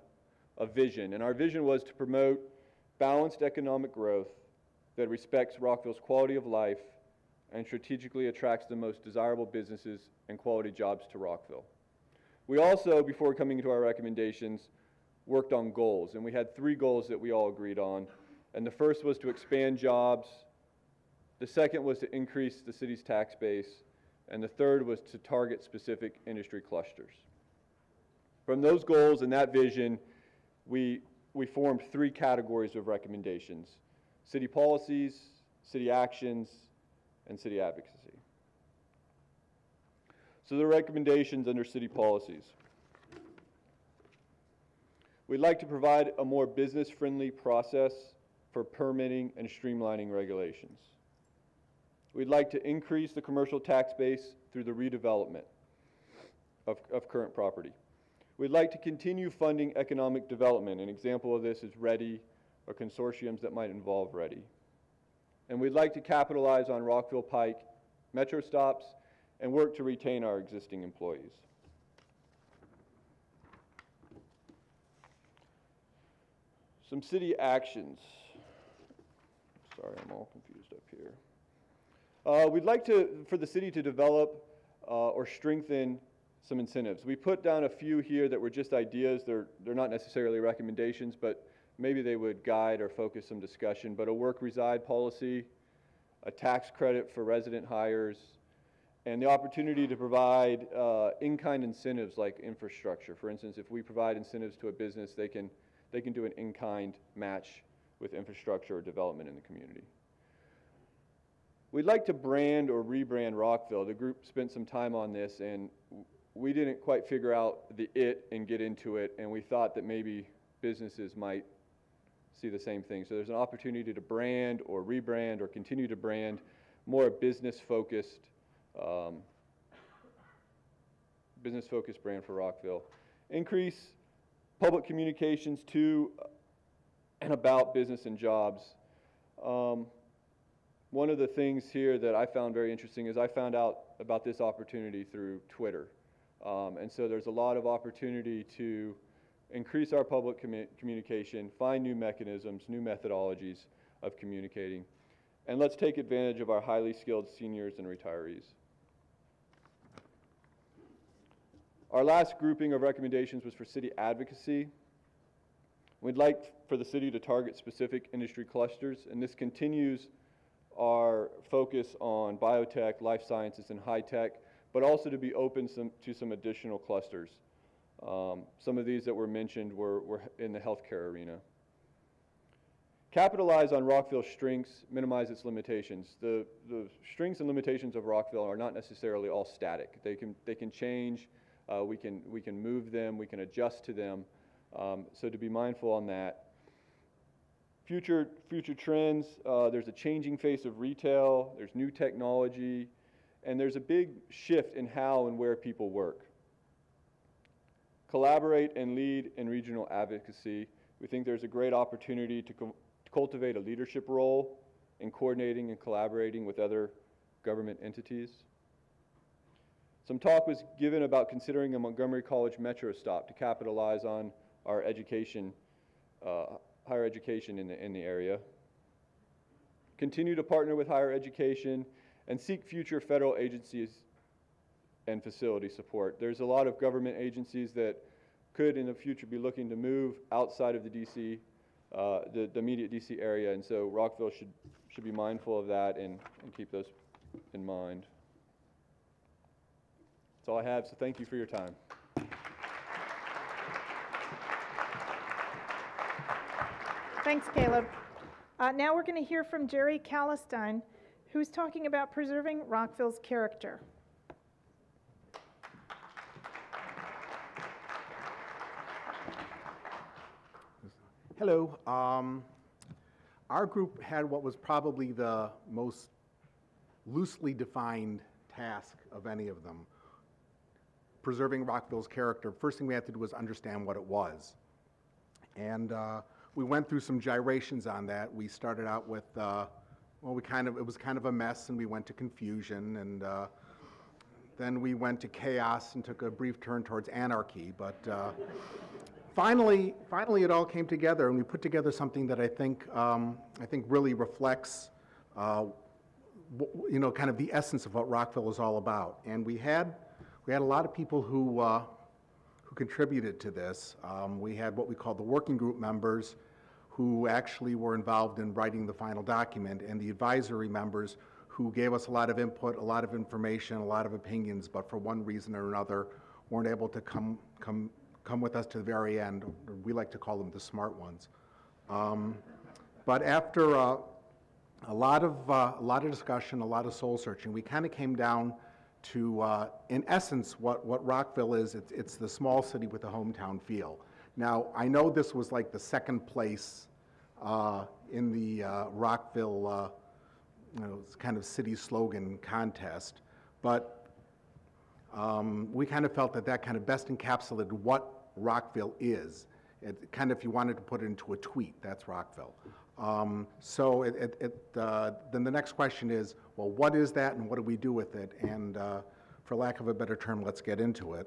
I: a vision, and our vision was to promote balanced economic growth that respects Rockville's quality of life and strategically attracts the most desirable businesses and quality jobs to Rockville. We also, before coming to our recommendations, worked on goals, and we had 3 goals that we all agreed on. And the first was to expand jobs, the second was to increase the city's tax base, and the third was to target specific industry clusters. From those goals and that vision, we formed 3 categories of recommendations: city policies, city actions, and city advocacy. So the recommendations under city policies. We'd like to provide a more business-friendly process for permitting and streamlining regulations. We'd like to increase the commercial tax base through the redevelopment of current property. We'd like to continue funding economic development. An example of this is READY, or consortiums that might involve READY. And we'd like to capitalize on Rockville Pike metro stops and work to retain our existing employees. Some city actions. Sorry, I'm all confused up here. We'd like for the city to develop or strengthen some incentives. We put down a few here that were just ideas. They're not necessarily recommendations, but maybe they would guide or focus some discussion. But a work reside policy, a tax credit for resident hires, and the opportunity to provide in-kind incentives like infrastructure. For instance, if we provide incentives to a business, they can do an in-kind match with infrastructure or development in the community. We'd like to brand or rebrand Rockville. The group spent some time on this, and we didn't quite figure out the it and get into it, and we thought that maybe businesses might see the same thing. So there's an opportunity to brand or rebrand or continue to brand more business-focused brand for Rockville. Increase public communications to and about business and jobs. One of the things here that I found very interesting is I found out about this opportunity through Twitter. And so there's a lot of opportunity to increase our public communication, find new mechanisms, new methodologies of communicating. And let's take advantage of our highly skilled seniors and retirees. Our last grouping of recommendations was for city advocacy. We'd like for the city to target specific industry clusters, and this continues our focus on biotech, life sciences, and high tech, but also to be open to some additional clusters. Some of these that were mentioned were in the healthcare arena. Capitalize on Rockville's strengths, minimize its limitations. The strengths and limitations of Rockville are not necessarily all static. They can change. We can move them. We can adjust to them. So to be mindful on that. Future trends, there's a changing face of retail, there's new technology, and there's a big shift in how and where people work. Collaborate and lead in regional advocacy. We think there's a great opportunity to cultivate a leadership role in coordinating and collaborating with other government entities. Some talk was given about considering a Montgomery College Metro stop to capitalize on our education, higher education in the area. Continue to partner with higher education and seek future federal agencies and facility support. There's a lot of government agencies that could in the future be looking to move outside of the DC, the immediate DC area, and so Rockville should be mindful of that and keep those in mind. That's all I have, so thank you for your time.
E: Thanks, Caleb. Now we're going to hear from Jerry Calistine, who's talking about preserving Rockville's character.
J: Hello. Our group had what was probably the most loosely defined task of any of them, preserving Rockville's character. First thing we had to do was understand what it was. And we went through some gyrations on that. We started out with, it was kind of a mess, and we went to confusion, and then we went to chaos and took a brief turn towards anarchy. But finally, it all came together, and we put together something that I think really reflects, kind of the essence of what Rockville is all about. And we had a lot of people who contributed to this. We had what we call the working group members who actually were involved in writing the final document, and the advisory members who gave us a lot of input, a lot of information, a lot of opinions, but for one reason or another weren't able to come with us to the very end. We like to call them the smart ones. But after a lot of discussion, a lot of soul searching, we kind of came down to, in essence, what Rockville is. It's the small city with a hometown feel. Now, I know this was like the second place in the Rockville kind of city slogan contest, but we kind of felt that kind of best encapsulated what Rockville is. It kind of, if you wanted to put it into a tweet, that's Rockville. So then the next question is, well, what is that and what do we do with it? And for lack of a better term, let's get into it.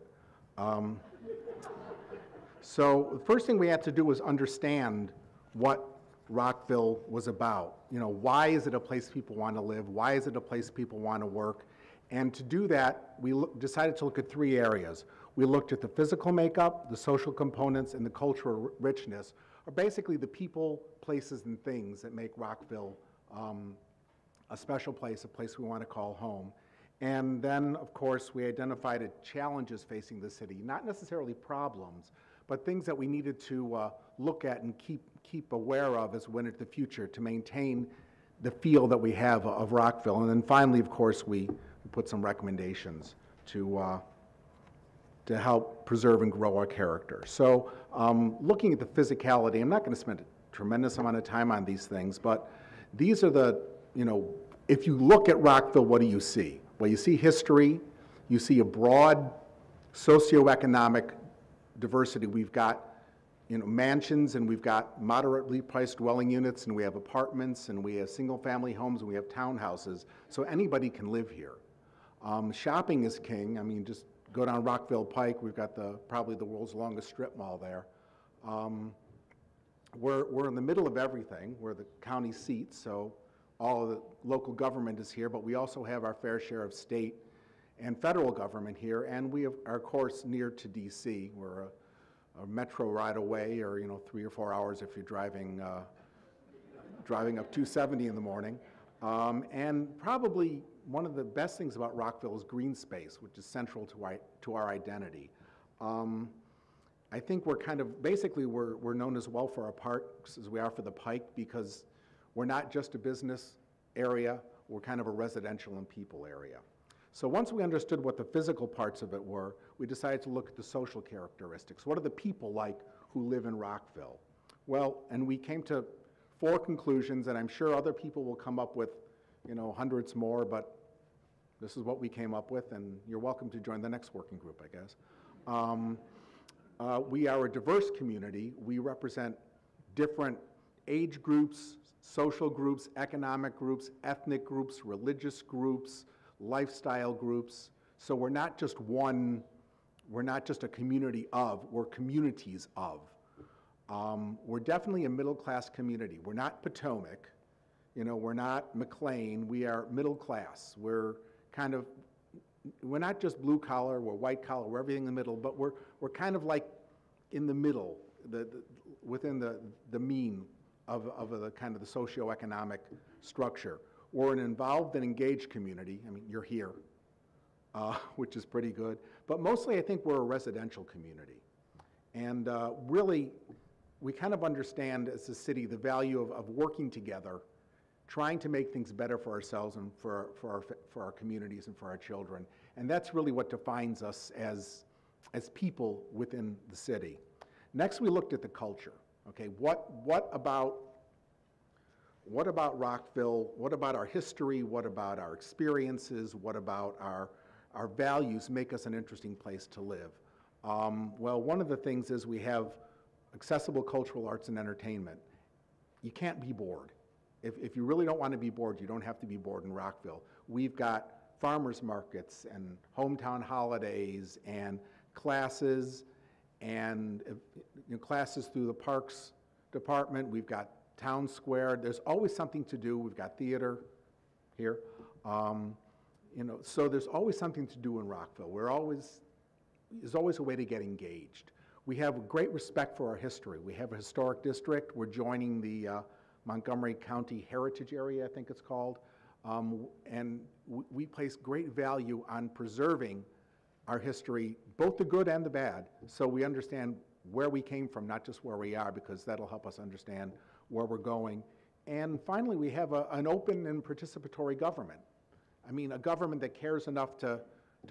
J: So the first thing we had to do was understand what Rockville was about. Why is it a place people want to live? Why is it a place people want to work? And to do that, we decided to look at three areas. We looked at the physical makeup, the social components, and the cultural richness, or basically the people, places, and things that make Rockville a special place, a place we want to call home. And then, of course, we identified challenges facing the city, not necessarily problems, but things that we needed to look at and keep aware of as we went into the future to maintain the feel that we have of Rockville. And then finally, of course, we put some recommendations to help preserve and grow our character. So looking at the physicality, I'm not going to spend a tremendous amount of time on these things, but these are the, if you look at Rockville, what do you see? Well, you see history, you see a broad socioeconomic diversity. We've got mansions, and we've got moderately priced dwelling units, and we have apartments, and we have single-family homes, and we have townhouses, so anybody can live here. Shopping is king. I mean, just go down Rockville Pike. We've got probably the world's longest strip mall there. We're in the middle of everything. We're the county seat, so all of the local government is here, but we also have our fair share of state and federal government here, and we are, of course, near to D.C. We're a metro ride away, or 3 or 4 hours if you're driving up 270 in the morning. And probably one of the best things about Rockville is green space, which is central to our identity. I think we're basically we're known as well for our parks as we are for the Pike, because we're not just a business area, we're kind of a residential and people area. So once we understood what the physical parts of it were, we decided to look at the social characteristics. What are the people like who live in Rockville? Well, and we came to 4 conclusions, and I'm sure other people will come up with, hundreds more, but this is what we came up with, and you're welcome to join the next working group, I guess. We are a diverse community. We represent different age groups, social groups, economic groups, ethnic groups, religious groups, lifestyle groups. So we're not just a community of, we're communities of. We're definitely a middle-class community. We're not Potomac, we're not McLean, we are middle class. We're not just blue collar, we're white collar, we're everything in the middle, but we're kind of like in the middle, within the mean of the kind of the socioeconomic structure. We're an involved and engaged community. I mean, you're here, which is pretty good. But mostly I think we're a residential community. And really, we kind of understand as a city the value of working together, trying to make things better for ourselves and for our communities and for our children. And that's really what defines us as people within the city. Next, we looked at the culture. Okay, what about Rockville? What about our history? What about our experiences? What about our values make us an interesting place to live? Well, one of the things is we have accessible cultural arts and entertainment. You can't be bored. If you really don't want to be bored, you don't have to be bored in Rockville. We've got farmers markets and hometown holidays and classes and classes through the parks department. We've got town square. There's always something to do. We've got theater here. So there's always something to do in Rockville. There's always a way to get engaged. We have great respect for our history. We have a historic district. We're joining the Montgomery County Heritage Area, I think it's called. And we place great value on preserving our history, both the good and the bad, so we understand where we came from, not just where we are, because that'll help us understand where we're going. And finally, we have an open and participatory government. I mean, a government that cares enough to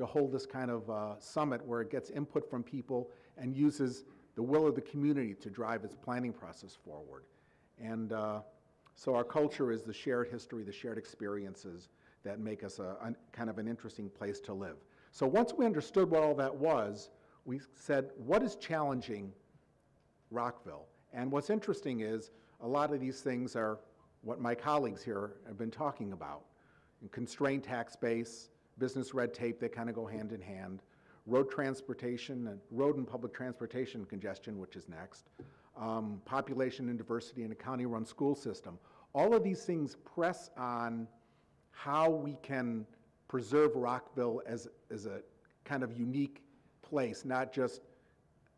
J: hold this kind of summit where it gets input from people and uses the will of the community to drive its planning process forward. And so our culture is the shared history, the shared experiences that make us kind of an interesting place to live. So once we understood what all that was, we said, what is challenging Rockville? And what's interesting is a lot of these things are what my colleagues here have been talking about. Constrained tax base, business red tape, they kind of go hand in hand. Road transportation, and road and public transportation congestion, which is next. Population and diversity in a county-run school system. All of these things press on how we can preserve Rockville as a kind of unique place, not just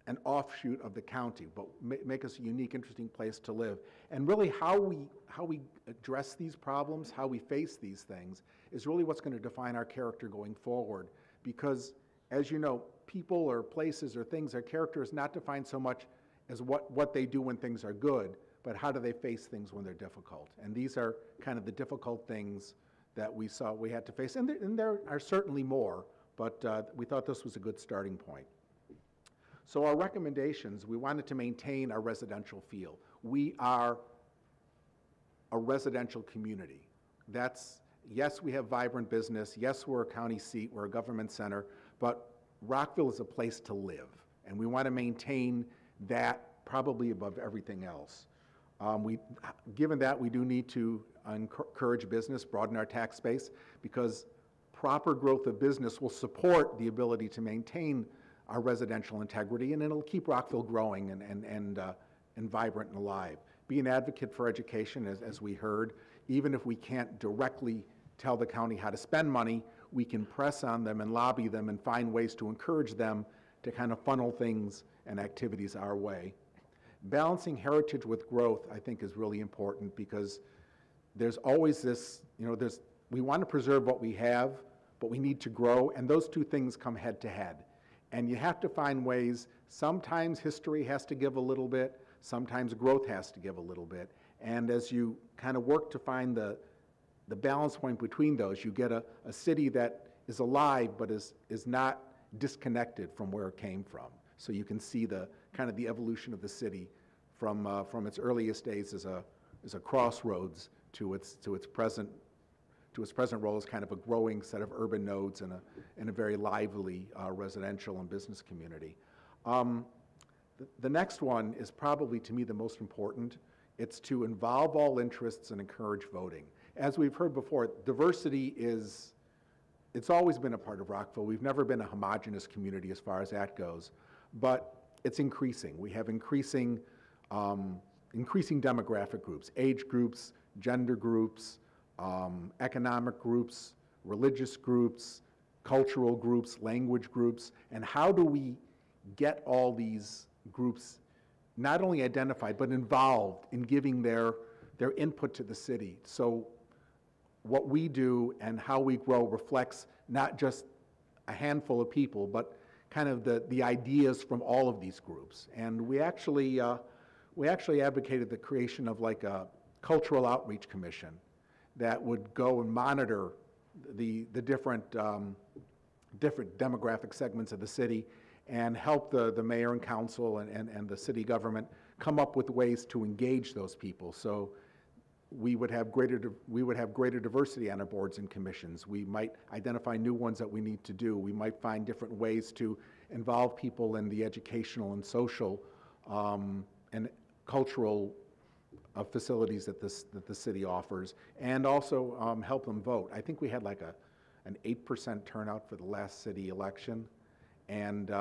J: an offshoot of the county, but make us a unique, interesting place to live. And really how we address these problems, how we face these things, is really what's going to define our character going forward. Because, as you know, people or places or things, their character is not defined so much as what they do when things are good, but how do they face things when they're difficult. And these are kind of the difficult things that we saw we had to face. And there are certainly more, but we thought this was a good starting point. So our recommendations, we wanted to maintain our residential feel. We are a residential community. Yes, we have vibrant business. Yes, we're a county seat, we're a government center, but Rockville is a place to live. And we want to maintain that probably above everything else. Given that, we do need to encourage business, broaden our tax base, because proper growth of business will support the ability to maintain our residential integrity, and it'll keep Rockville growing and vibrant and alive. Be an advocate for education, as we heard. Even if we can't directly tell the county how to spend money, we can press on them and lobby them and find ways to encourage them to kind of funnel things and activities our way. Balancing heritage with growth, I think, is really important, because there's always this, we want to preserve what we have, but we need to grow, and those two things come head to head. And you have to find ways. Sometimes history has to give a little bit, sometimes growth has to give a little bit. And as you kind of work to find the balance point between those, you get a city that is alive but is not disconnected from where it came from. So you can see the kind of the evolution of the city from its earliest days as a crossroads to its present role as kind of a growing set of urban nodes and a very lively residential and business community. The next one is probably, to me, the most important. It's to involve all interests and encourage voting. As we've heard before, diversity it's always been a part of Rockville. We've never been a homogeneous community as far as that goes, but it's increasing. We have increasing demographic groups, age groups, gender groups, economic groups, religious groups, cultural groups, language groups, and how do we get all these groups not only identified but involved in giving their input to the city. So what we do and how we grow reflects not just a handful of people, but kind of the ideas from all of these groups. And we actually advocated the creation of like a cultural outreach commission that would go and monitor the different demographic segments of the city and help the mayor and council and the city government come up with ways to engage those people. So we would have greater diversity on our boards and commissions. We might identify new ones that we need to do. We might find different ways to involve people in the educational and social and cultural facilities that the city offers, and also help them vote. I think we had like an 8% turnout for the last city election, and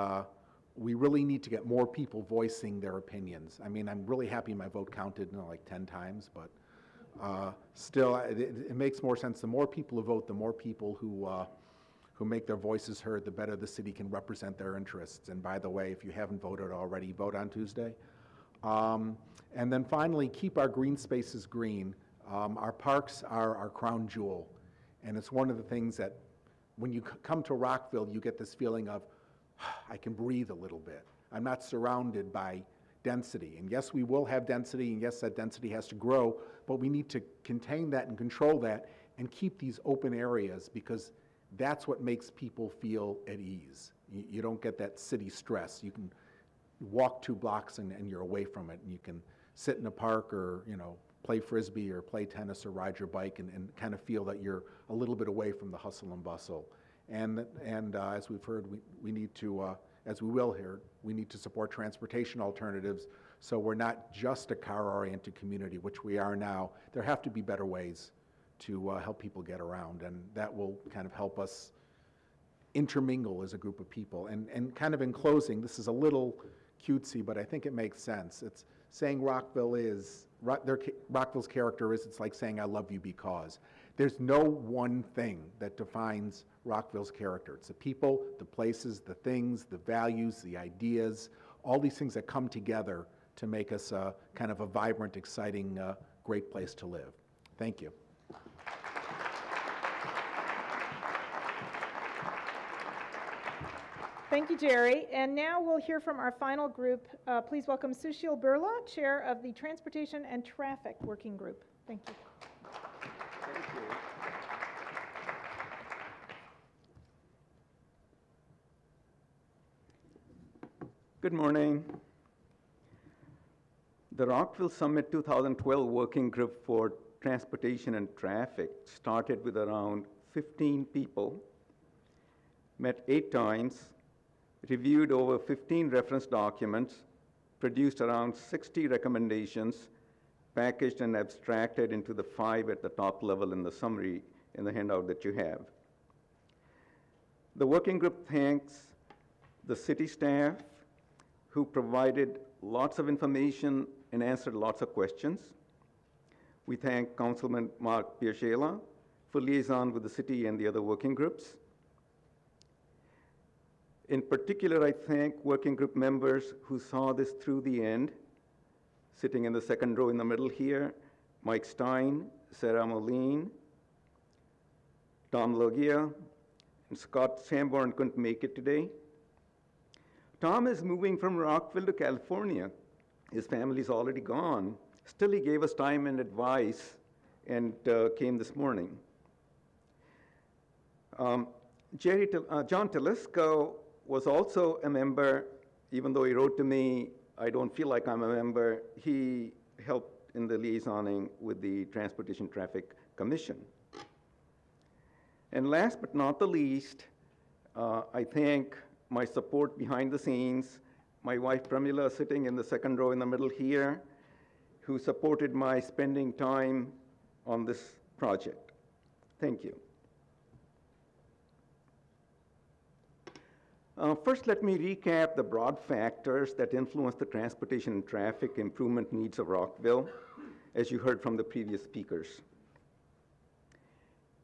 J: we really need to get more people voicing their opinions. I mean, I'm really happy my vote counted like 10 times, but still, it makes more sense. The more people who vote, the more people who make their voices heard, the better the city can represent their interests. And by the way, if you haven't voted already, vote on Tuesday. And then finally, keep our green spaces green. Our parks are our crown jewel. And it's one of the things that when you come to Rockville, you get this feeling of, I can breathe a little bit. I'm not surrounded by density. And yes, we will have density, and yes, that density has to grow, but we need to contain that and control that and keep these open areas, because that's what makes people feel at ease. You don't get that city stress. You can walk 2 blocks and you're away from it, and you can sit in a park or play frisbee or play tennis or ride your bike and kind of feel that you're a little bit away from the hustle and bustle. And as we've heard, we need to, as we will hear, we need to support transportation alternatives, so we're not just a car-oriented community, which we are now. There have to be better ways to help people get around, and that will kind of help us intermingle as a group of people. And kind of in closing, this is a little cutesy, but I think it makes sense. It's saying Rockville's character is, it's like saying I love you because. There's no one thing that defines Rockville's character. It's the people, the places, the things, the values, the ideas, all these things that come together to make us kind of a vibrant, exciting, great place to live. Thank you.
E: Thank you, Jerry. And now we'll hear from our final group. Please welcome Sushil Birla, Chair of the Transportation and Traffic Working Group. Thank you.
K: Thank you. Good morning. The Rockville Summit 2012 Working Group for Transportation and Traffic started with around 15 people, met 8 times, reviewed over 15 reference documents, produced around 60 recommendations, packaged and abstracted into the 5 at the top level in the summary in the handout that you have. The working group thanks the city staff who provided lots of information and answered lots of questions. We thank Councilman Mark Piaschela for liaison with the city and the other working groups. In particular, I thank working group members who saw this through the end. Sitting in the second row in the middle here, Mike Stein, Sarah Moline, Tom Logia, and Scott Sanborn couldn't make it today. Tom is moving from Rockville to California. His family's already gone. Still, he gave us time and advice and came this morning. John Telesco was also a member, even though he wrote to me, I don't feel like I'm a member. He helped in the liaisoning with the Transportation Traffic Commission. And last but not the least, I thank my support behind the scenes, my wife Pramila sitting in the second row in the middle here, who supported my spending time on this project. Thank you. First, let me recap the broad factors that influence the transportation and traffic improvement needs of Rockville, as you heard from the previous speakers.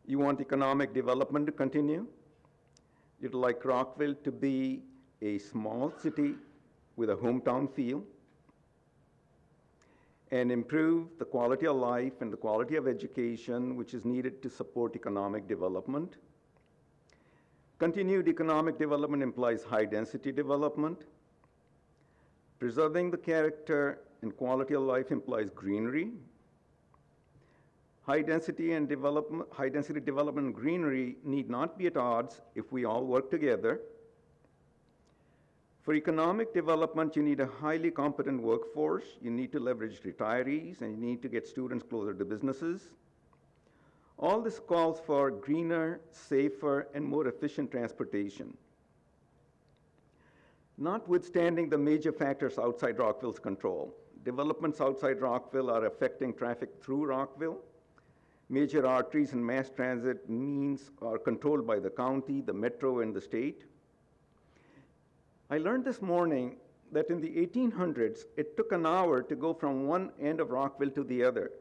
K: You want economic development to continue. You'd like Rockville to be a small city with a hometown feel, and improve the quality of life and the quality of education which is needed to support economic development. Continued economic development implies high-density development. Preserving the character and quality of life implies greenery. High-density development and greenery need not be at odds if we all work together. For economic development, you need a highly competent workforce. You need to leverage retirees, and you need to get students closer to businesses. All this calls for greener, safer, and more efficient transportation. Notwithstanding the major factors outside Rockville's control, developments outside Rockville are affecting traffic through Rockville. Major arteries and mass transit means are controlled by the county, the metro, and the state. I learned this morning that in the 1800s, it took an hour to go from one end of Rockville to the other.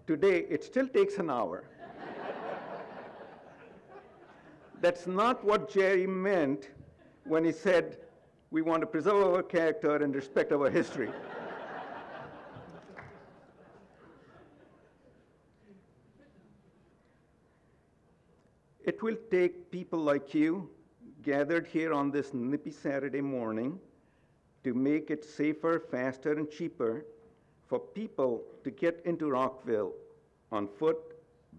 K: Today, it still takes an hour. That's not what Jerry meant when he said, we want to preserve our character and respect our history. It will take people like you gathered here on this nippy Saturday morning to make it safer, faster, and cheaper for people to get into Rockville on foot,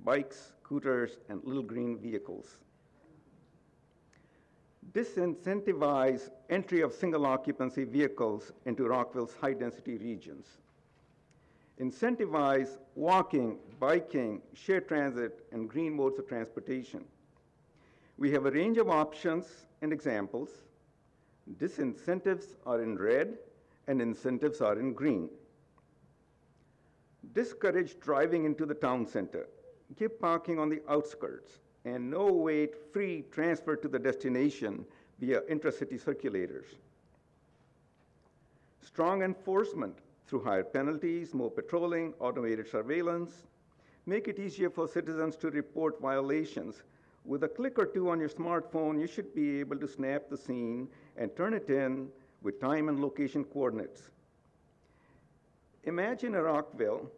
K: bikes, scooters, and little green vehicles. Disincentivize entry of single occupancy vehicles into Rockville's high density regions. Incentivize walking, biking, shared transit, and green modes of transportation. We have a range of options and examples. Disincentives are in red and incentives are in green. Discourage driving into the town center. Give parking on the outskirts and no wait free transfer to the destination via intracity circulators. Strong enforcement through higher penalties, more patrolling, automated surveillance. Make it easier for citizens to report violations. With a click or two on your smartphone, you should be able to snap the scene and turn it in with time and location coordinates. Imagine a Rockville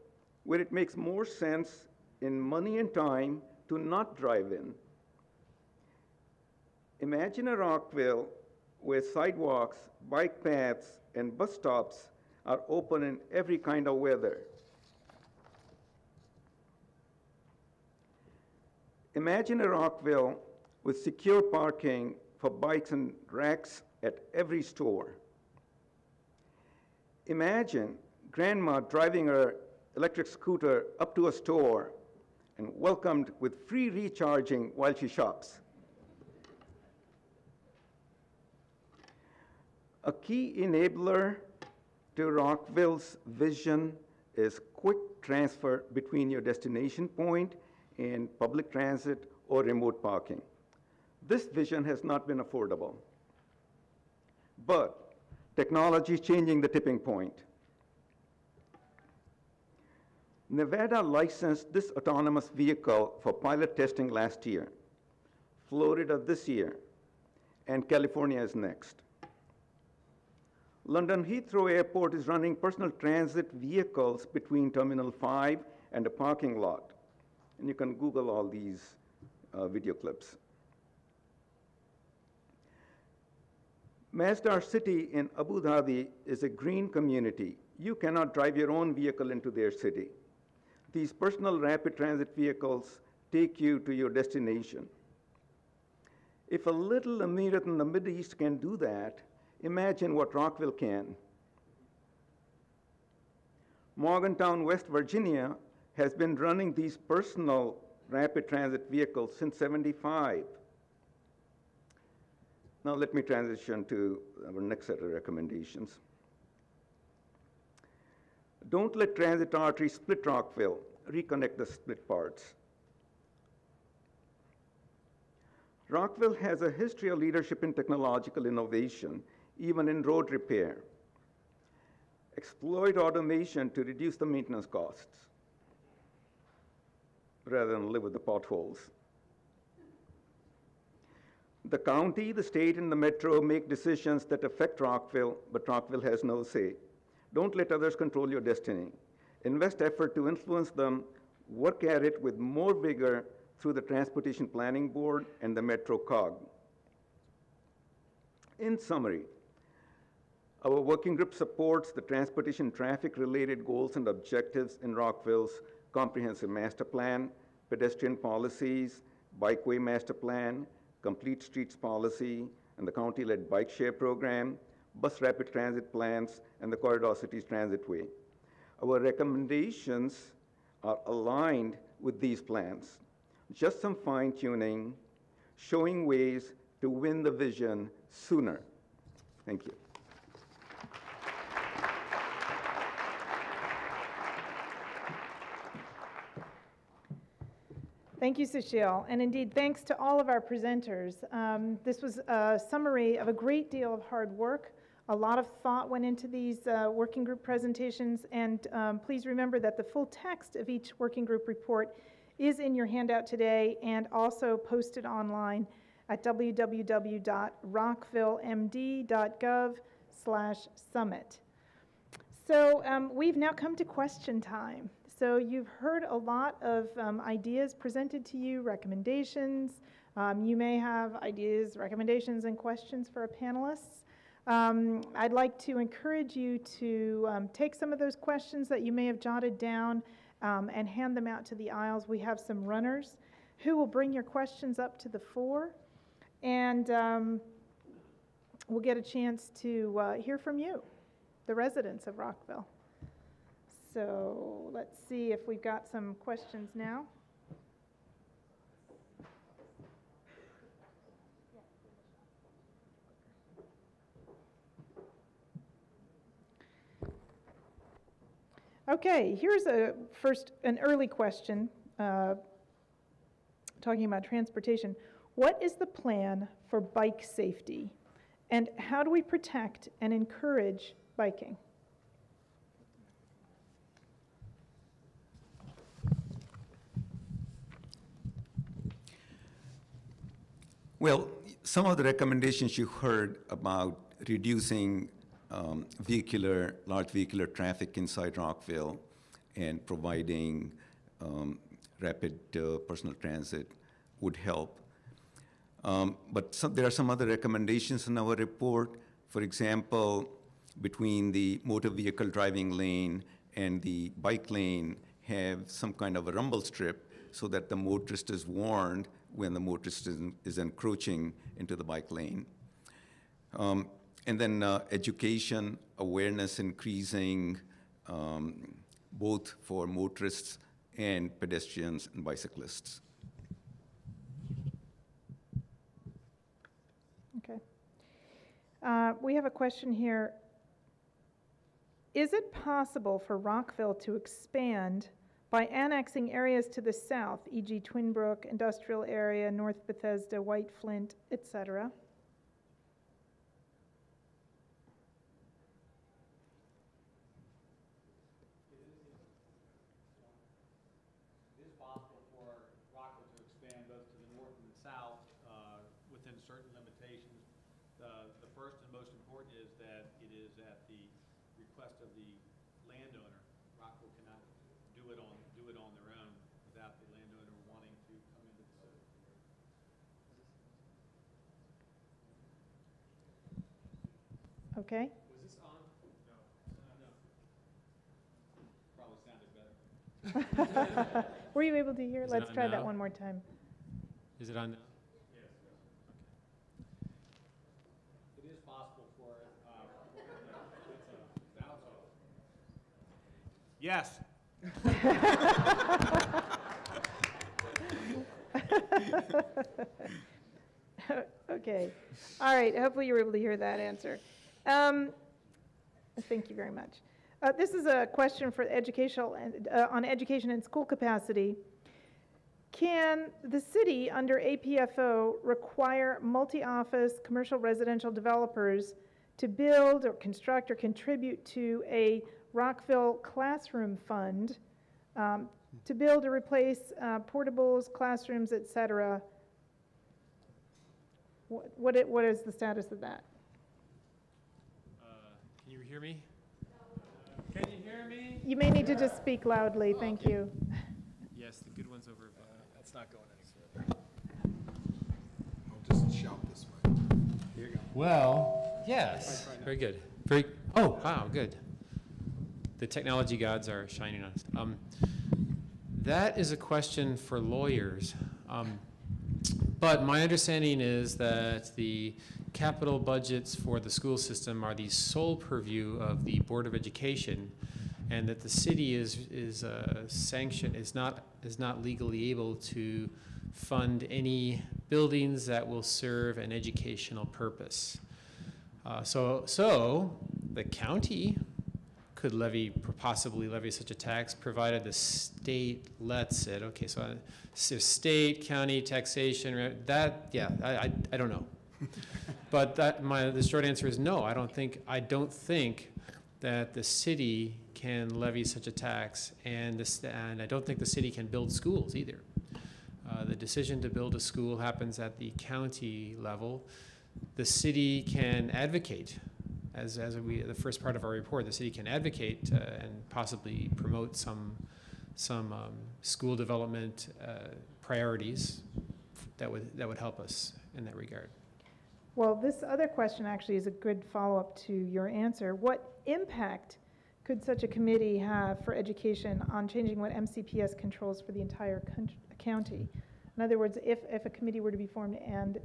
K: where it makes more sense in money and time to not drive in. Imagine a Rockville where sidewalks, bike paths, and bus stops are open in every kind of weather. Imagine a Rockville with secure parking for bikes and racks at every store. Imagine grandma driving her electric scooter up to a store and welcomed with free recharging while she shops. A key enabler to Rockville's vision is quick transfer between your destination point and public transit or remote parking. This vision has not been affordable, but technology is changing the tipping point. Nevada licensed this autonomous vehicle for pilot testing last year, Florida this year, and California is next. London Heathrow Airport is running personal transit vehicles between Terminal 5 and a parking lot. And you can Google all these video clips. Masdar City in Abu Dhabi is a green community. You cannot drive your own vehicle into their city. These personal rapid transit vehicles take you to your destination. If a little Emirat in the Middle East can do that, imagine what Rockville can. Morgantown, West Virginia has been running these personal rapid transit vehicles since '75. Now let me transition to our next set of recommendations. Don't let transit arteries split Rockville. Reconnect the split parts. Rockville has a history of leadership in technological innovation, even in road repair. Exploit automation to reduce the maintenance costs rather than live with the potholes. The county, the state, and the metro make decisions that affect Rockville, but Rockville has no say. Don't let others control your destiny. Invest effort to influence them. Work at it with more vigor through the Transportation Planning Board and the Metro COG. In summary, our working group supports the transportation traffic-related goals and objectives in Rockville's comprehensive master plan, pedestrian policies, bikeway master plan, complete streets policy, and the county-led bike share program, bus rapid transit plans, and the Corridor Cities Transitway. Our recommendations are aligned with these plans. Just some fine-tuning, showing ways to win the vision sooner. Thank you.
E: Thank you, Sushil. And indeed, thanks to all of our presenters. This was a summary of a great deal of hard work. A lot of thought went into these working group presentations. And please remember that the full text of each working group report is in your handout today and also posted online at www.rockvillemd.gov/summit. So we've now come to question time. So you've heard a lot of ideas presented to you, recommendations. You may have ideas, recommendations, and questions for our panelists. I'd like to encourage you to take some of those questions that you may have jotted down and hand them out to the aisles. We have some runners who will bring your questions up to the fore, and we'll get a chance to hear from you, the residents of Rockville. So let's see if we've got some questions now. Okay, here's an early question, talking about transportation. What is the plan for bike safety, and how do we protect and encourage biking?
L: Well,
K: some of the recommendations you heard about reducing large vehicular traffic inside Rockville and providing rapid personal transit would help. But there are some other recommendations in our report. For example, between the motor vehicle driving lane and the bike lane, have some kind of a rumble strip so that the motorist is warned when the motorist is encroaching into the bike lane. And then education, awareness increasing, both for motorists and pedestrians and bicyclists.
E: Okay. We have a question here. Is it possible for Rockville to expand by annexing areas to the south, e.g. Twin Brook, industrial area, North Bethesda, White Flint, etc.?
F: It is possible for Rockville to expand both to the north and the south within certain limitations. The first and most important is that it is at the request of the landowner. Rockville cannot do it on their own without the landowner wanting to come into the city.
E: Okay.
F: Was this on? No. Probably sounded better.
E: Were you able to hear?
L: Is it
E: Let's
L: on
E: try that
L: now?
E: one more time.
L: Is it on now?
F: It is possible for bounce off. Yes.
E: Okay. All right. Hopefully you were able to hear that answer. Thank you very much. This is a question for educational and on education and school capacity. Can the city under APFO require multi-office commercial residential developers to build or construct or contribute to a Rockville classroom fund to build or replace portables, classrooms, et cetera? What is the status of that?
L: Can you hear me? Can you hear me?
E: You may need to just speak loudly. Thank you.
L: Yes, the good one's over.
B: That's not going any further.
J: I'll just shout this way.
L: Here you go. Well, yes, very good. Oh, wow, good. The technology gods are shining on us. That is a question for lawyers. But my understanding is that the capital budgets for the school system are the sole purview of the Board of Education, and that the city is not legally able to fund any buildings that will serve an educational purpose. So the county could possibly levy such a tax, provided the state lets it. Okay, so state, county taxation, I don't know. But the short answer is no. I don't think that the city can levy such a tax, and I don't think the city can build schools either. The decision to build a school happens at the county level. The city can advocate, as the first part of our report, the city can advocate and possibly promote some school development priorities that would help us in that regard.
E: Well, this other question actually is a good follow-up to your answer. What impact could such a committee have for education on changing what MCPS controls for the entire county? In other words, if a committee were to be formed and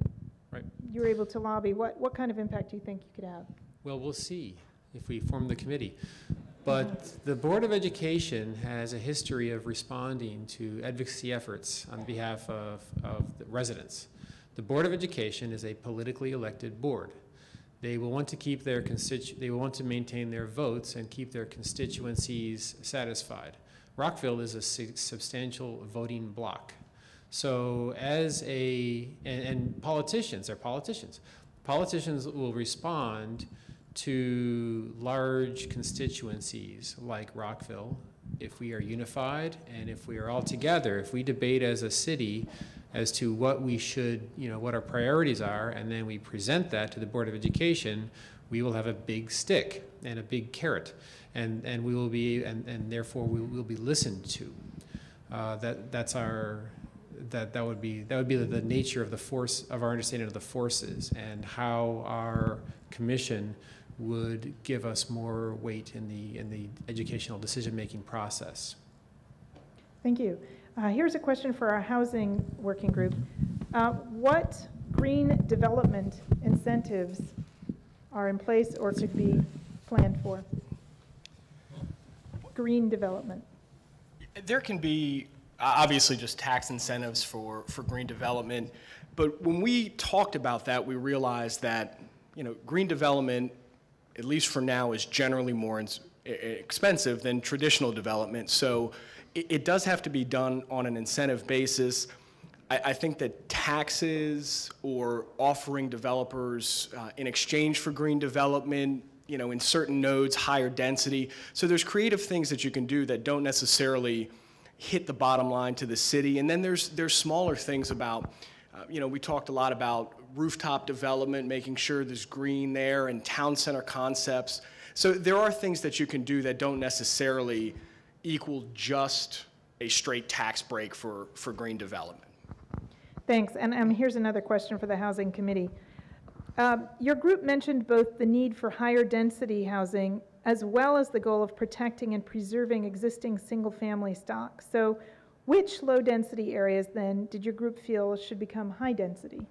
L: right.
E: you're able to lobby, what kind of impact do you think you could have?
L: Well, we'll see if we form the committee. But the Board of Education has a history of responding to advocacy efforts on behalf of the residents. The Board of Education is a politically elected board. They will want to keep they will want to maintain their votes and keep their constituencies satisfied. Rockville is a substantial voting bloc. So and politicians are politicians. Politicians will respond to large constituencies like Rockville if we are unified and if we are all together, if we debate as a city as to what we should, what our priorities are, and then we present that to the Board of Education, we will have a big stick and a big carrot, and we will be, and therefore we will be listened to. That would be the nature of the force of our understanding of the forces and how our commission would give us more weight in the educational decision-making process.
E: Thank you. Here's a question for our housing working group. What green development incentives are in place or could be planned for? Green development.
M: There can be obviously just tax incentives for green development, but when we talked about that, we realized that green development, at least for now, is generally more expensive than traditional development. So it does have to be done on an incentive basis. I think that taxes or offering developers in exchange for green development, in certain nodes, higher density. So there's creative things that you can do that don't necessarily hit the bottom line to the city. And then there's smaller things about, we talked a lot about rooftop development, making sure there's green there, and town center concepts. So there are things that you can do that don't necessarily equal just a straight tax break for green development.
E: Thanks. And here's another question for the Housing Committee. Your group mentioned both the need for higher density housing as well as the goal of protecting and preserving existing single-family stock. So which low-density areas, then, did your group feel should become high-density?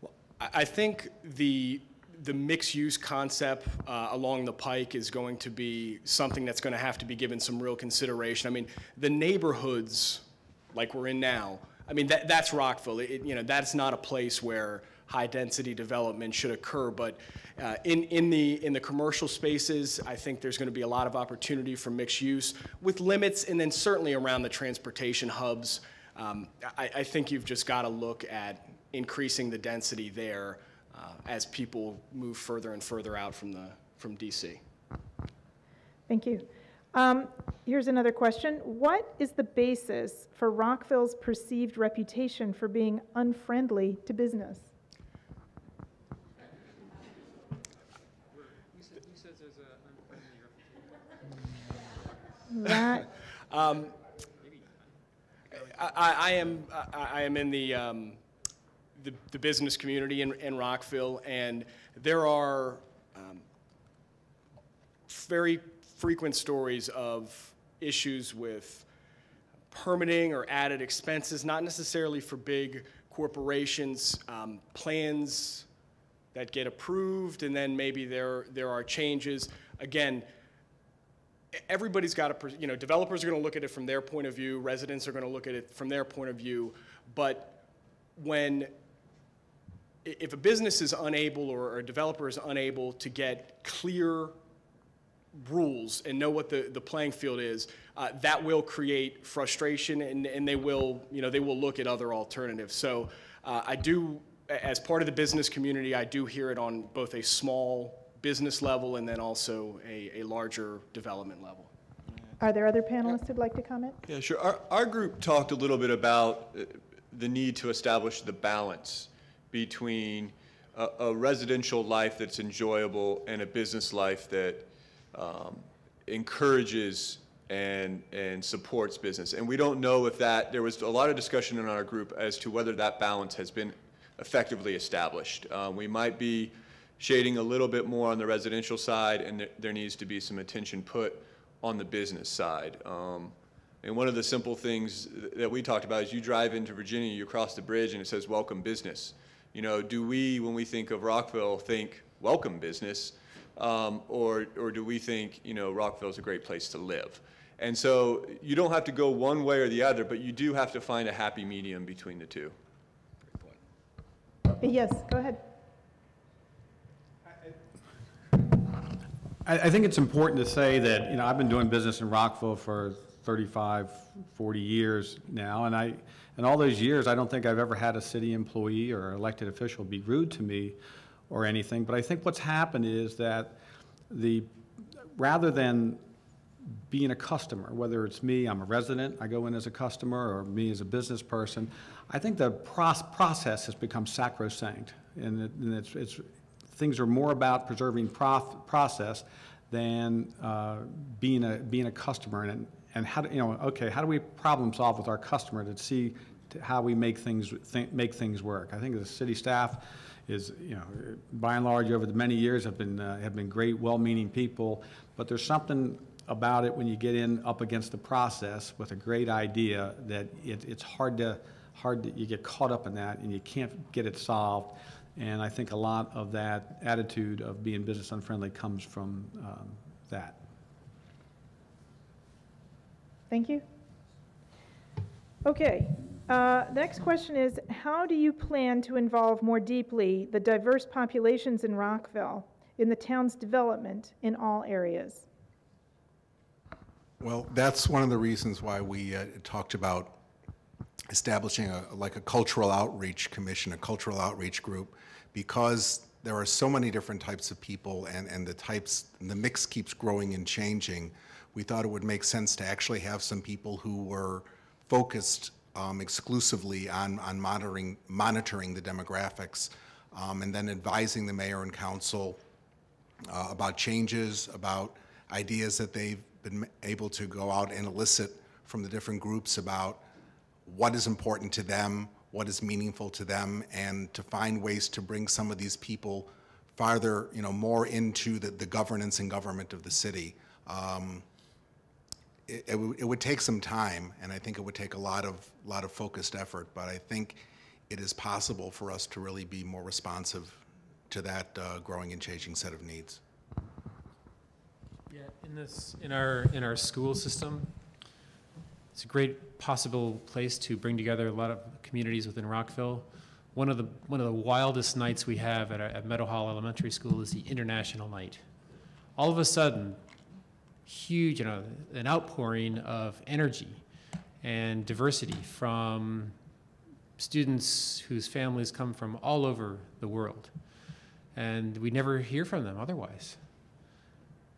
M: Well, I think the mixed-use concept along the Pike is going to be something that's going to have to be given some real consideration. I mean, the neighborhoods like we're in now, I mean, that's Rockville. That's not a place where high-density development should occur, but in the commercial spaces, I think there's going to be a lot of opportunity for mixed use with limits, and then certainly around the transportation hubs. I think you've just got to look at increasing the density there as people move further and further out from DC.
E: Thank you. Here's another question. What is the basis for Rockville's perceived reputation for being unfriendly to business? That
M: I am in the business community in Rockville, and there are very frequent stories of issues with permitting or added expenses, not necessarily for big corporations, plans that get approved, and then maybe there are changes. Again, everybody's got to, developers are going to look at it from their point of view, residents are going to look at it from their point of view, but if a business is unable or a developer is unable to get clear rules and know what the playing field is, that will create frustration, and they will look at other alternatives. So I do, as part of the business community, I do hear it on both a small business level and then also a larger development level.
E: Are there other panelists who'd like to comment?
I: Yeah, sure. Our group talked a little bit about the need to establish the balance between a residential life that's enjoyable and a business life that encourages and supports business. And we don't know if there was a lot of discussion in our group as to whether that balance has been effectively established. We might be shading a little bit more on the residential side, and there needs to be some attention put on the business side. And one of the simple things that we talked about is you drive into Virginia, you cross the bridge, and it says welcome business. Do we, when we think of Rockville, think welcome business, or do we think, Rockville's a great place to live? And so you don't have to go one way or the other, but you do have to find a happy medium between the two.
E: Yes, go ahead.
N: I think it's important to say that, I've been doing business in Rockville for 35, 40 years now, and in all those years, I don't think I've ever had a city employee or elected official be rude to me or anything, but I think what's happened is that rather than being a customer, whether it's me, I'm a resident, I go in as a customer, or me as a business person. I think the process has become sacrosanct, and things are more about preserving process than being a customer, and how do, how do we problem solve with our customer to see how we make things work. I think the city staff is, by and large, over the many years have been great, well-meaning people, but there's something about it when you get up against the process with a great idea that it's hard to you get caught up in that and you can't get it solved. And I think a lot of that attitude of being business unfriendly comes from that.
E: Thank you. Okay. The next question is, how do you plan to involve more deeply the diverse populations in Rockville in the town's development in all areas?
J: Well, that's one of the reasons why we talked about establishing a cultural outreach commission, a cultural outreach group, because there are so many different types of people, and the mix keeps growing and changing. We thought it would make sense to actually have some people who were focused exclusively on monitoring the demographics, and then advising the mayor and council about changes, about ideas that they've been able to go out and elicit from the different groups about what is important to them, what is meaningful to them, and to find ways to bring some of these people farther, more into the governance and government of the city. It would take some time, and I think it would take a lot of focused effort, but I think it is possible for us to really be more responsive to that growing and changing set of needs.
L: Yeah, in our school system, it's a great possible place to bring together a lot of communities within Rockville. One of the wildest nights we have at Meadow Hall Elementary School is the International Night. All of a sudden, huge, an outpouring of energy and diversity from students whose families come from all over the world. And we never hear from them otherwise.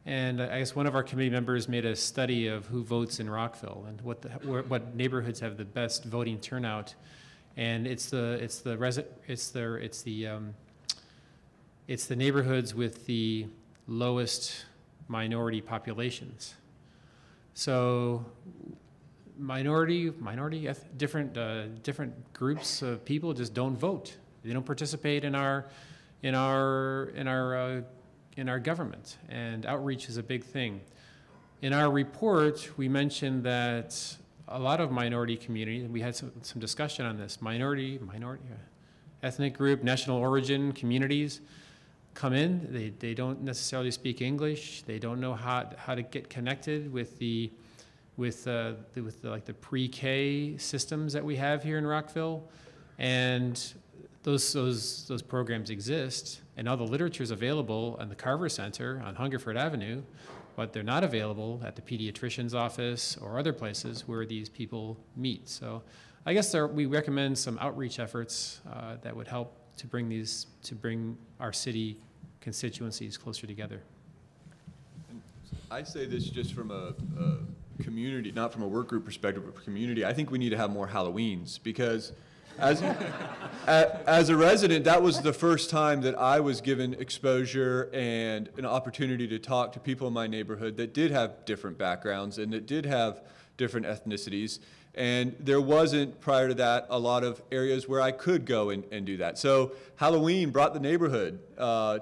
L: And I guess one of our committee members made a study of who votes in Rockville and what neighborhoods have the best voting turnout. And it's the neighborhoods with the lowest minority populations. So different groups of people just don't vote. They don't participate in our government, and outreach is a big thing. In our report, we mentioned that a lot of minority communities, and we had some discussion on this, ethnic group, national origin communities come in, they don't necessarily speak English, they don't know how to get connected with the pre-K systems that we have here in Rockville, and those programs exist, and all the literature is available on the Carver Center on Hungerford Avenue, but they're not available at the pediatrician's office or other places where these people meet. So I guess we recommend some outreach efforts that would help to bring our city constituencies closer together.
I: I say this just from a community, not from a work group perspective, but for community. I think we need to have more Halloweens, because as a resident, that was the first time that I was given exposure and an opportunity to talk to people in my neighborhood that did have different backgrounds and that did have different ethnicities. And there wasn't, prior to that, a lot of areas where I could go and do that. So Halloween brought the neighborhood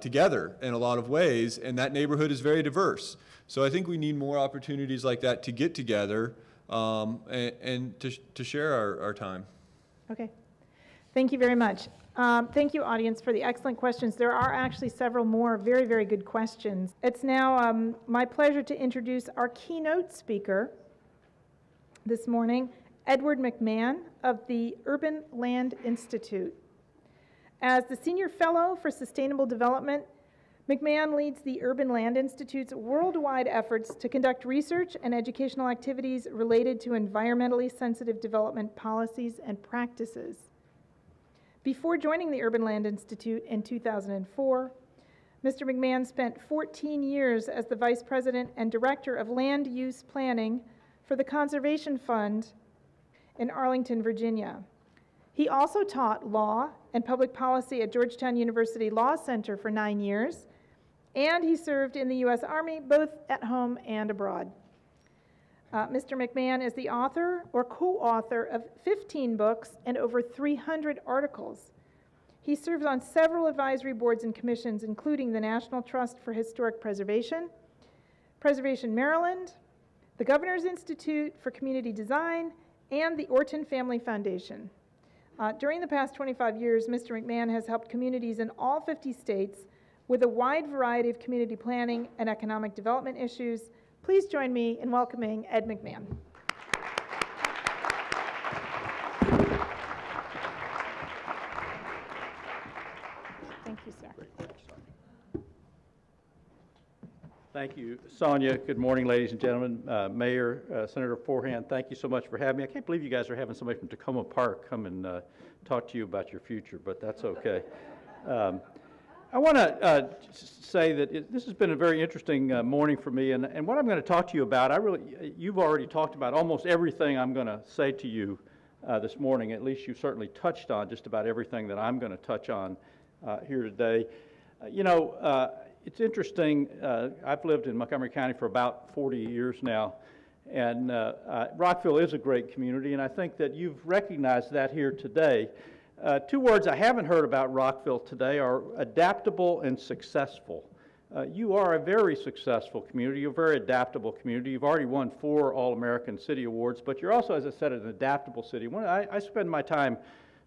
I: together in a lot of ways, and that neighborhood is very diverse. So I think we need more opportunities like that to get together and to share our time.
E: Okay. Thank you very much. Thank you, audience, for the excellent questions. There are actually several more very, very good questions. It's now my pleasure to introduce our keynote speaker this morning, Edward McMahon of the Urban Land Institute. As the Senior Fellow for Sustainable Development, McMahon leads the Urban Land Institute's worldwide efforts to conduct research and educational activities related to environmentally sensitive development policies and practices. Before joining the Urban Land Institute in 2004, Mr. McMahon spent 14 years as the Vice President and Director of Land Use Planning for the Conservation Fund in Arlington, Virginia. He also taught law and public policy at Georgetown University Law Center for 9 years, and he served in the U.S. Army both at home and abroad. Mr. McMahon is the author or co-author of 15 books and over 300 articles. He serves on several advisory boards and commissions, including the National Trust for Historic Preservation, Preservation Maryland, the Governor's Institute for Community Design, and the Orton Family Foundation. During the past 25 years, Mr. McMahon has helped communities in all 50 states with a wide variety of community planning and economic development issues. Please join me in welcoming Ed McMahon. Thank you, sir.
O: Thank you, Sonia. Good morning, ladies and gentlemen. Mayor, Senator Forehand, thank you so much for having me. I can't believe you guys are having somebody from Tacoma Park come and talk to you about your future, but that's okay. I want to say that this has been a very interesting morning for me, and what I'm going to talk to you about, you've already talked about almost everything I'm going to say to you this morning. At least you've certainly touched on just about everything that I'm going to touch on here today. It's interesting, I've lived in Montgomery County for about 40 years now, and Rockville is a great community, and I think that you've recognized that here today. Two words I haven't heard about Rockville today are adaptable and successful. You are a very successful community, you're a very adaptable community. You've already won 4 All-American City Awards, but you're also, as I said, an adaptable city. I spend my time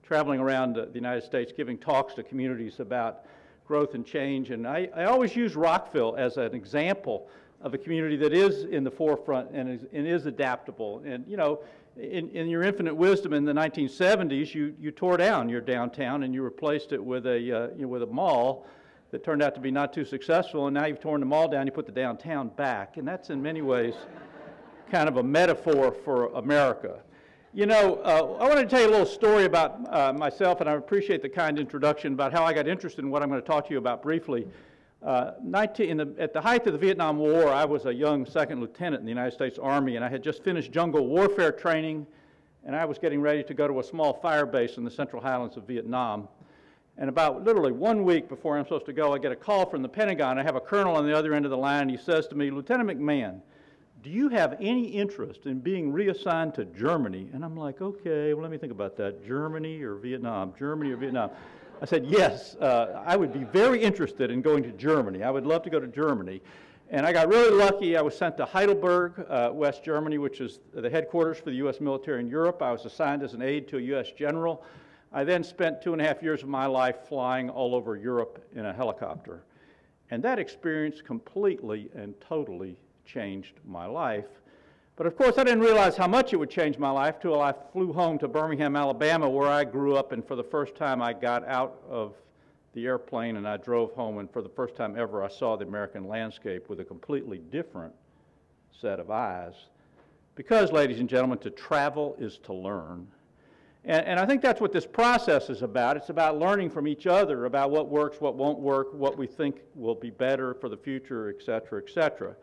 O: traveling around the United States giving talks to communities about growth and change, and I always use Rockville as an example of a community that is in the forefront and is adaptable. And in your infinite wisdom in the 1970s, you tore down your downtown and you replaced it with a mall that turned out to be not too successful, and now you've torn the mall down, you put the downtown back, and that's in many ways kind of a metaphor for America. I wanted to tell you a little story about myself, and I appreciate the kind introduction about how I got interested in what I'm going to talk to you about briefly. At the height of the Vietnam War, I was a young second lieutenant in the United States Army, and I had just finished jungle warfare training, and I was getting ready to go to a small fire base in the Central Highlands of Vietnam. And about literally 1 week before I'm supposed to go, I get a call from the Pentagon. I have a colonel on the other end of the line, and he says to me, "Lieutenant McMahon, do you have any interest in being reassigned to Germany?" And I'm like, okay, well, let me think about that. Germany or Vietnam? Germany or Vietnam? I said, yes, I would be very interested in going to Germany. I would love to go to Germany. And I got really lucky. I was sent to Heidelberg, West Germany, which is the headquarters for the U.S. military in Europe. I was assigned as an aide to a U.S. general. I then spent 2.5 years of my life flying all over Europe in a helicopter. And that experience completely and totally changed my life. But of course, I didn't realize how much it would change my life till I flew home to Birmingham, Alabama, where I grew up, and for the first time I got out of the airplane and I drove home, and for the first time ever I saw the American landscape with a completely different set of eyes. Because, ladies and gentlemen, to travel is to learn. And I think that's what this process is about. It's about learning from each other about what works, what won't work, what we think will be better for the future, et cetera, et cetera.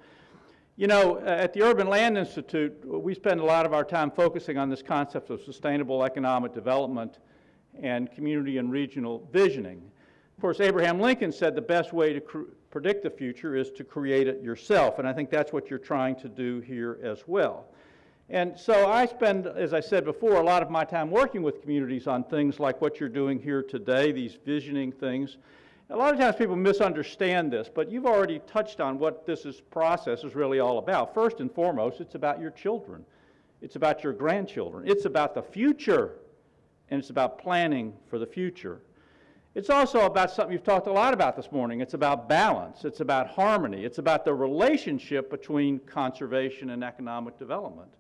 O: At the Urban Land Institute, we spend a lot of our time focusing on this concept of sustainable economic development and community and regional visioning. Of course, Abraham Lincoln said the best way to predict the future is to create it yourself, and I think that's what you're trying to do here as well. And so I spend, as I said before, a lot of my time working with communities on things like what you're doing here today, these visioning things. A lot of times people misunderstand this, but you've already touched on what this process is really all about. First and foremost, it's about your children. It's about your grandchildren. It's about the future, and it's about planning for the future. It's also about something you've talked a lot about this morning. It's about balance. It's about harmony. It's about the relationship between conservation and economic development,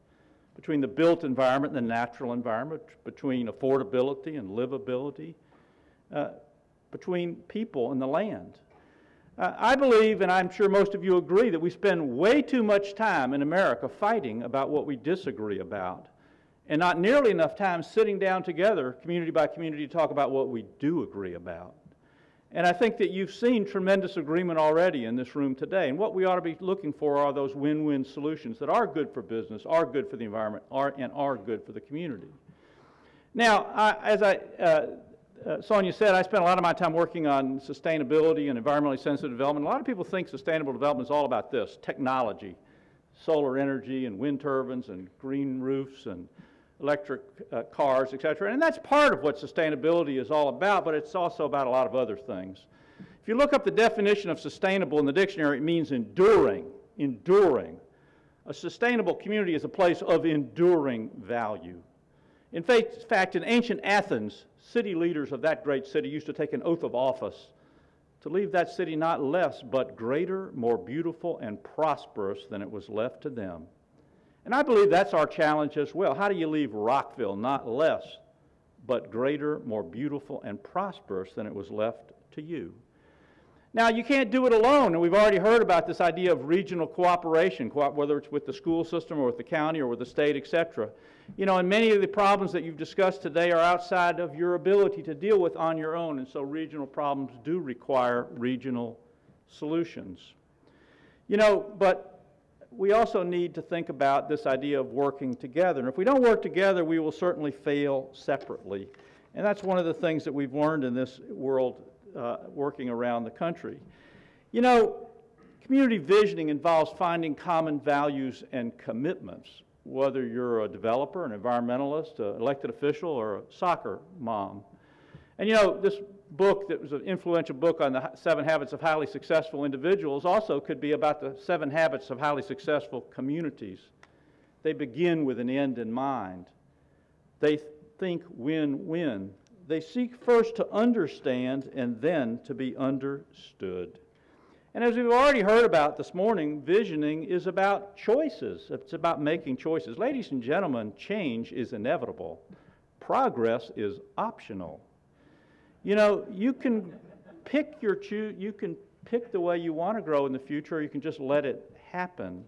O: between the built environment and the natural environment, between affordability and livability, between people and the land. I believe, and I'm sure most of you agree, that we spend way too much time in America fighting about what we disagree about, and not nearly enough time sitting down together, community by community, to talk about what we do agree about. And I think that you've seen tremendous agreement already in this room today. And what we ought to be looking for are those win-win solutions that are good for business, are good for the environment, and are good for the community. Now, as Sonia said, I spent a lot of my time working on sustainability and environmentally sensitive development. A lot of people think sustainable development is all about this, technology, solar energy and wind turbines and green roofs and electric cars, et cetera. And that's part of what sustainability is all about, but it's also about a lot of other things. If you look up the definition of sustainable in the dictionary, it means enduring, enduring. A sustainable community is a place of enduring value. In fact, in ancient Athens, city leaders of that great city used to take an oath of office to leave that city not less but greater, more beautiful, and prosperous than it was left to them. And I believe that's our challenge as well. How do you leave Rockville not less but greater, more beautiful, and prosperous than it was left to you? Now, you can't do it alone, and we've already heard about this idea of regional cooperation, whether it's with the school system or with the county or with the state, et cetera. You know, and many of the problems that you've discussed today are outside of your ability to deal with on your own, and so regional problems do require regional solutions. You know, but we also need to think about this idea of working together. And if we don't work together, we will certainly fail separately. And that's one of the things that we've learned in this world working around the country. You know, community visioning involves finding common values and commitments, whether you're a developer, an environmentalist, an elected official, or a soccer mom. And you know, this book that was an influential book on the 7 habits of highly successful individuals also could be about the 7 habits of highly successful communities. They begin with an end in mind. They think win-win. They seek first to understand and then to be understood. And as we've already heard about this morning, visioning is about choices. It's about making choices. Ladies and gentlemen, change is inevitable. Progress is optional. You know, you can pick the way you want to grow in the future, or you can just let it happen.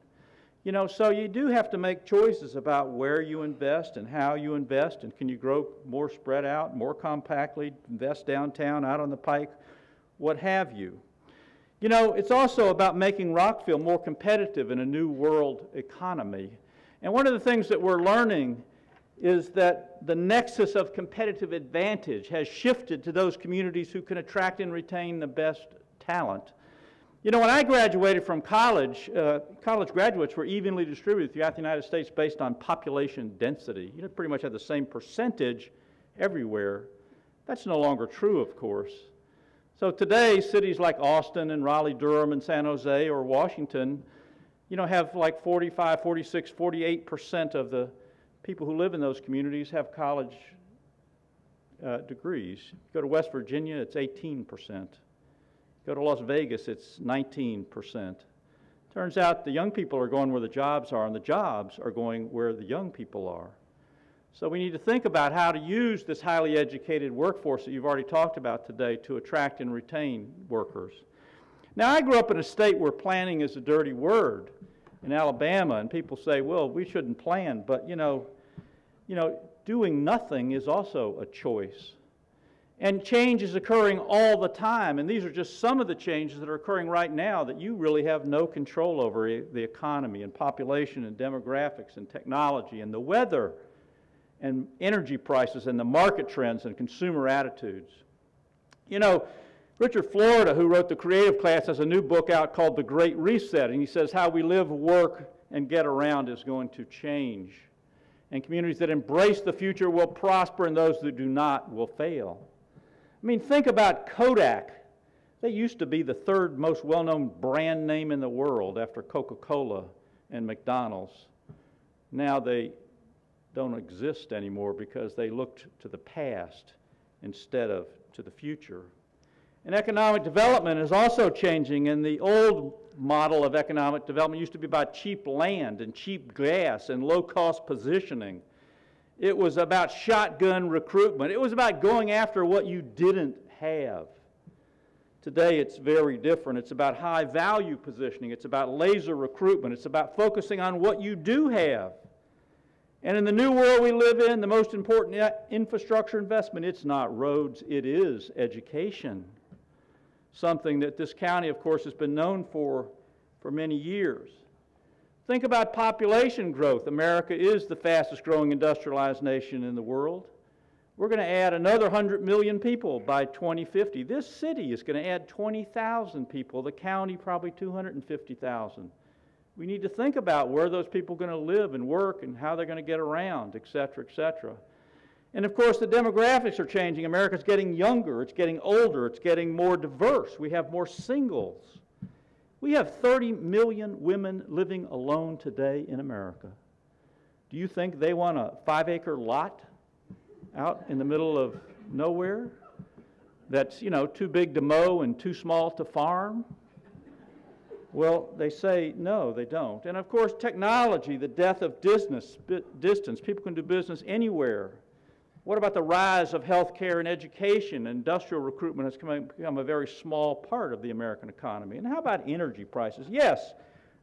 O: You know, so you do have to make choices about where you invest and how you invest, and can you grow more spread out, more compactly, invest downtown, out on the pike, what have you. You know, it's also about making Rockville more competitive in a new world economy. And one of the things that we're learning is that the nexus of competitive advantage has shifted to those communities who can attract and retain the best talent. You know, when I graduated from college, college graduates were evenly distributed throughout the United States based on population density. You know, pretty much had the same percentage everywhere. That's no longer true, of course. So today, cities like Austin and Raleigh-Durham and San Jose or Washington, you know, have like 45, 46, 48% of the people who live in those communities have college degrees. Go to West Virginia, it's 18%. Go to Las Vegas, it's 19%. Turns out the young people are going where the jobs are, and the jobs are going where the young people are. So we need to think about how to use this highly educated workforce that you've already talked about today to attract and retain workers. Now, I grew up in a state where planning is a dirty word, in Alabama, and people say, well, we shouldn't plan, but you know, doing nothing is also a choice. And change is occurring all the time, and these are just some of the changes that are occurring right now that you really have no control over: the economy and population and demographics and technology and the weather and energy prices and the market trends and consumer attitudes. You know, Richard Florida, who wrote The Creative Class, has a new book out called The Great Reset, and he says how we live, work, and get around is going to change. And communities that embrace the future will prosper, and those that do not will fail. I mean, think about Kodak. They used to be the 3rd most well-known brand name in the world after Coca-Cola and McDonald's. Now they don't exist anymore because they looked to the past instead of to the future. And economic development is also changing, and the old model of economic development used to be about cheap land and cheap gas and low-cost positioning. It was about shotgun recruitment. It was about going after what you didn't have. Today it's very different. It's about high-value positioning. It's about laser recruitment. It's about focusing on what you do have. And in the new world we live in, the most important infrastructure investment, it's not roads, it is education. something that this county, of course, has been known for many years. Think about population growth. America is the fastest growing industrialized nation in the world. We're going to add another 100 million people by 2050. This city is going to add 20,000 people, the county probably 250,000. We need to think about where those people are going to live and work and how they're going to get around, et cetera, et cetera. And of course, the demographics are changing. America's getting younger, it's getting older, it's getting more diverse. We have more singles. We have 30 million women living alone today in America. Do you think they want a 5-acre lot out in the middle of nowhere that's, you know, too big to mow and too small to farm? Well, they say no, they don't. And of course, technology, the death of distance. People can do business anywhere. What about the rise of healthcare and education? Industrial recruitment has become a very small part of the American economy. And how about energy prices? Yes,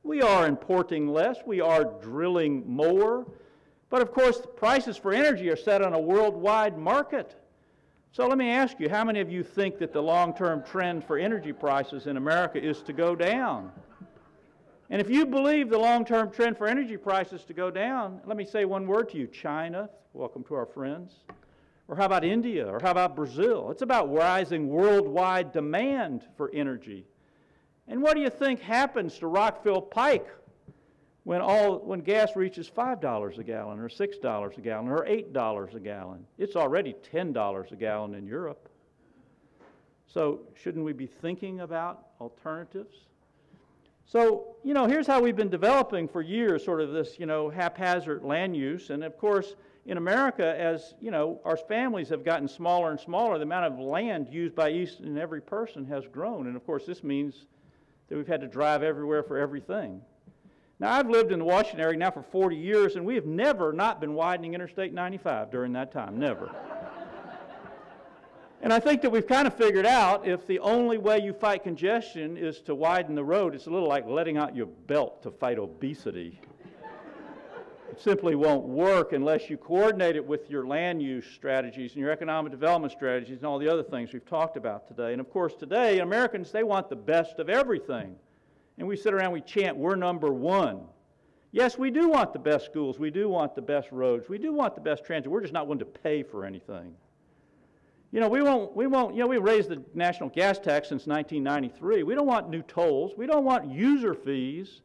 O: we are importing less, we are drilling more, but of course, prices for energy are set on a worldwide market. So let me ask you, how many of you think that the long-term trend for energy prices in America is to go down? And if you believe the long-term trend for energy prices to go down, let me say one word to you. China, welcome to our friends. Or how about India? Or how about Brazil? It's about rising worldwide demand for energy. And what do you think happens to Rockville Pike when gas reaches $5 a gallon or $6 a gallon or $8 a gallon? It's already $10 a gallon in Europe. So shouldn't we be thinking about alternatives? So, you know, here's how we've been developing for years sort of this, you know, haphazard land use. And of course, in America, as, you know, our families have gotten smaller and smaller, the amount of land used by each and every person has grown. And of course, this means that we've had to drive everywhere for everything. Now, I've lived in the Washington area now for 40 years, and we have never not been widening Interstate 95 during that time, never. And I think that we've kind of figured out if the only way you fight congestion is to widen the road, it's a little like letting out your belt to fight obesity. It simply won't work unless you coordinate it with your land use strategies and your economic development strategies and all the other things we've talked about today. And of course, today, Americans, they want the best of everything. And we sit around, we chant, we're number one. Yes, we do want the best schools, we do want the best roads, we do want the best transit, we're just not willing to pay for anything. You know, we raised the national gas tax since 1993. We don't want new tolls. We don't want user fees.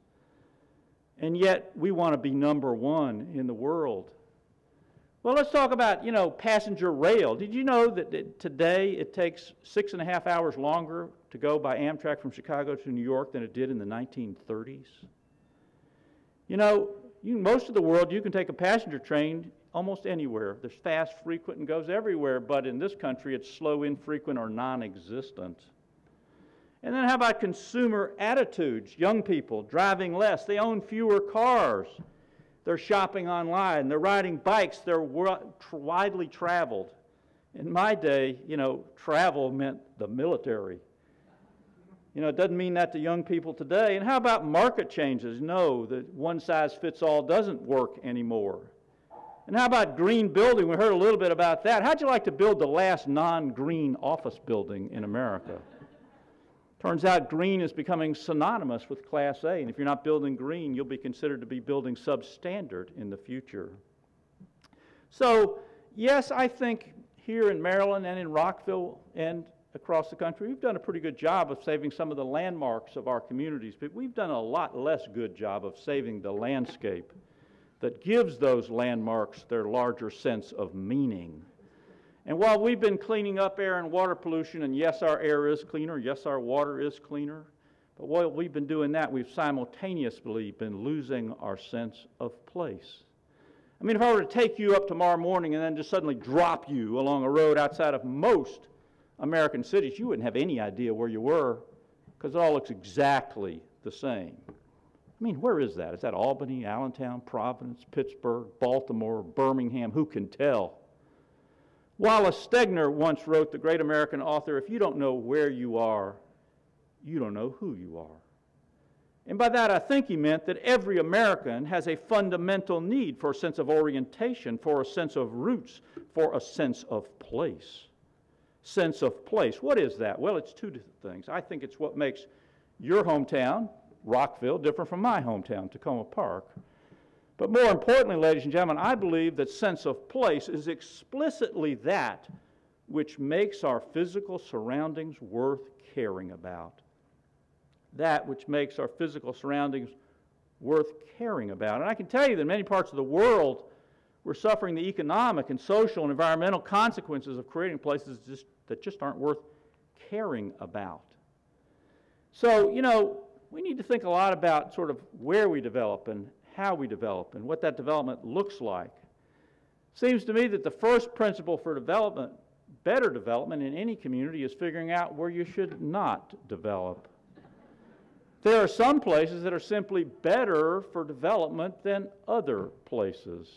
O: And yet, we want to be number one in the world. Well, let's talk about, you know, passenger rail. Did you know that today it takes 6.5 hours longer to go by Amtrak from Chicago to New York than it did in the 1930s? You know, most of the world, you can take a passenger train almost anywhere. There's fast, frequent, and goes everywhere, but in this country it's slow, infrequent, or non-existent. And then how about consumer attitudes? Young people driving less, they own fewer cars, they're shopping online, they're riding bikes, they're widely traveled. In my day, you know, travel meant the military. You know, it doesn't mean that to young people today. And how about market changes? No, the one size fits all doesn't work anymore. And how about green building? We heard a little bit about that. How'd you like to build the last non-green office building in America? Turns out green is becoming synonymous with Class A, and if you're not building green, you'll be considered to be building substandard in the future. So, yes, I think here in Maryland and in Rockville and across the country, we've done a pretty good job of saving some of the landmarks of our communities, but we've done a lot less good job of saving the landscape that gives those landmarks their larger sense of meaning. And while we've been cleaning up air and water pollution, and yes, our air is cleaner, yes, our water is cleaner, but while we've been doing that, we've simultaneously been losing our sense of place. I mean, if I were to take you up tomorrow morning and then just suddenly drop you along a road outside of most American cities, you wouldn't have any idea where you were because it all looks exactly the same. I mean, where is that? Is that Albany, Allentown, Providence, Pittsburgh, Baltimore, Birmingham? Who can tell? Wallace Stegner once wrote, the great American author, if you don't know where you are, you don't know who you are. And by that, I think he meant that every American has a fundamental need for a sense of orientation, for a sense of roots, for a sense of place. sense of place. What is that? Well, it's two different things. I think it's what makes your hometown, Rockville, different from my hometown, Tacoma Park. But more importantly, ladies and gentlemen, I believe that sense of place is explicitly that which makes our physical surroundings worth caring about. That which makes our physical surroundings worth caring about. And I can tell you that in many parts of the world, we're suffering the economic and social and environmental consequences of creating places that just aren't worth caring about. So, you know, we need to think a lot about sort of where we develop and how we develop and what that development looks like. Seems to me that the first principle for development, better development in any community, is figuring out where you should not develop. There are some places that are simply better for development than other places.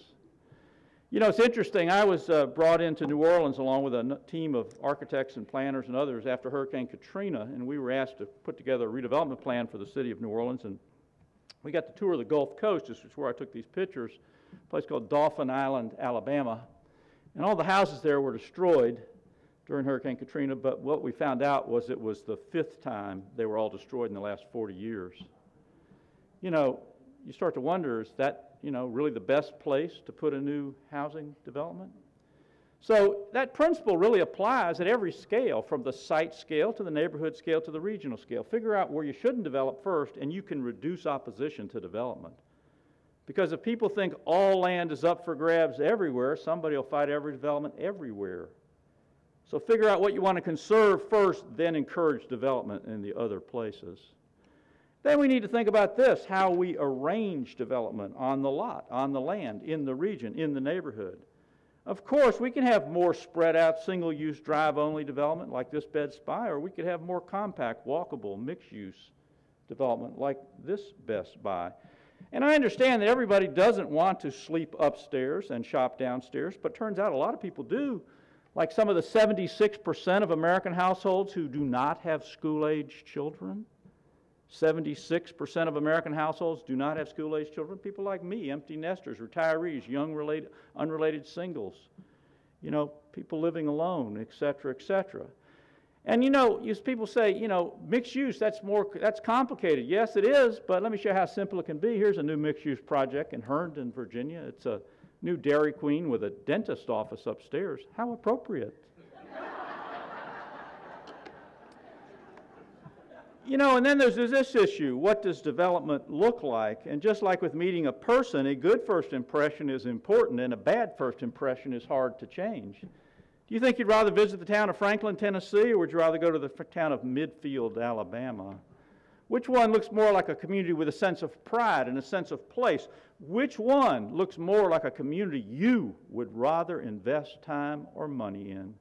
O: You know, it's interesting. I was brought into New Orleans along with a team of architects and planners and others after Hurricane Katrina, and we were asked to put together a redevelopment plan for the city of New Orleans, and we got to tour the Gulf Coast, which is where I took these pictures, a place called Dauphin Island, Alabama, and all the houses there were destroyed during Hurricane Katrina, but what we found out was it was the 5th time they were all destroyed in the last 40 years. You know, you start to wonder, is that, you know, really the best place to put a new housing development? So that principle really applies at every scale, from the site scale to the neighborhood scale to the regional scale. Figure out where you shouldn't develop first, and you can reduce opposition to development. Because if people think all land is up for grabs everywhere, somebody will fight every development everywhere. So figure out what you want to conserve first, then encourage development in the other places. Then we need to think about this, how we arrange development on the lot, on the land, in the region, in the neighborhood. Of course, we can have more spread out, single-use, drive-only development like this Bed-Stuy, or we could have more compact, walkable, mixed-use development like this Best Buy. And I understand that everybody doesn't want to sleep upstairs and shop downstairs, but turns out a lot of people do. Like some of the 76% of American households who do not have school-aged children. 76% of American households do not have school-aged children. People like me, empty nesters, retirees, young unrelated singles, you know, people living alone, et cetera, et cetera. And you know, people say, you know, mixed use, that's complicated. Yes, it is, but let me show you how simple it can be. Here's a new mixed-use project in Herndon, Virginia. It's a new Dairy Queen with a dentist office upstairs. How appropriate. You know, and then there's this issue. What does development look like? And just like with meeting a person, a good first impression is important, and a bad first impression is hard to change. Do you think you'd rather visit the town of Franklin, Tennessee, or would you rather go to the town of Midfield, Alabama? Which one looks more like a community with a sense of pride and a sense of place? Which one looks more like a community you would rather invest time or money in?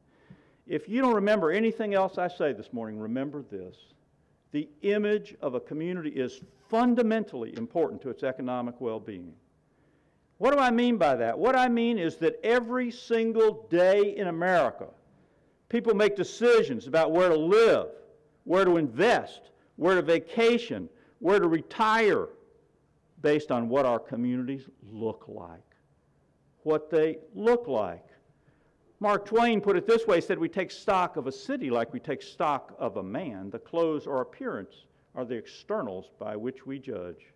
O: If you don't remember anything else I say this morning, remember this. The image of a community is fundamentally important to its economic well-being. What do I mean by that? What I mean is that every single day in America, people make decisions about where to live, where to invest, where to vacation, where to retire, based on what our communities look like, what they look like. Mark Twain put it this way, he said, we take stock of a city like we take stock of a man. The clothes or appearance are the externals by which we judge.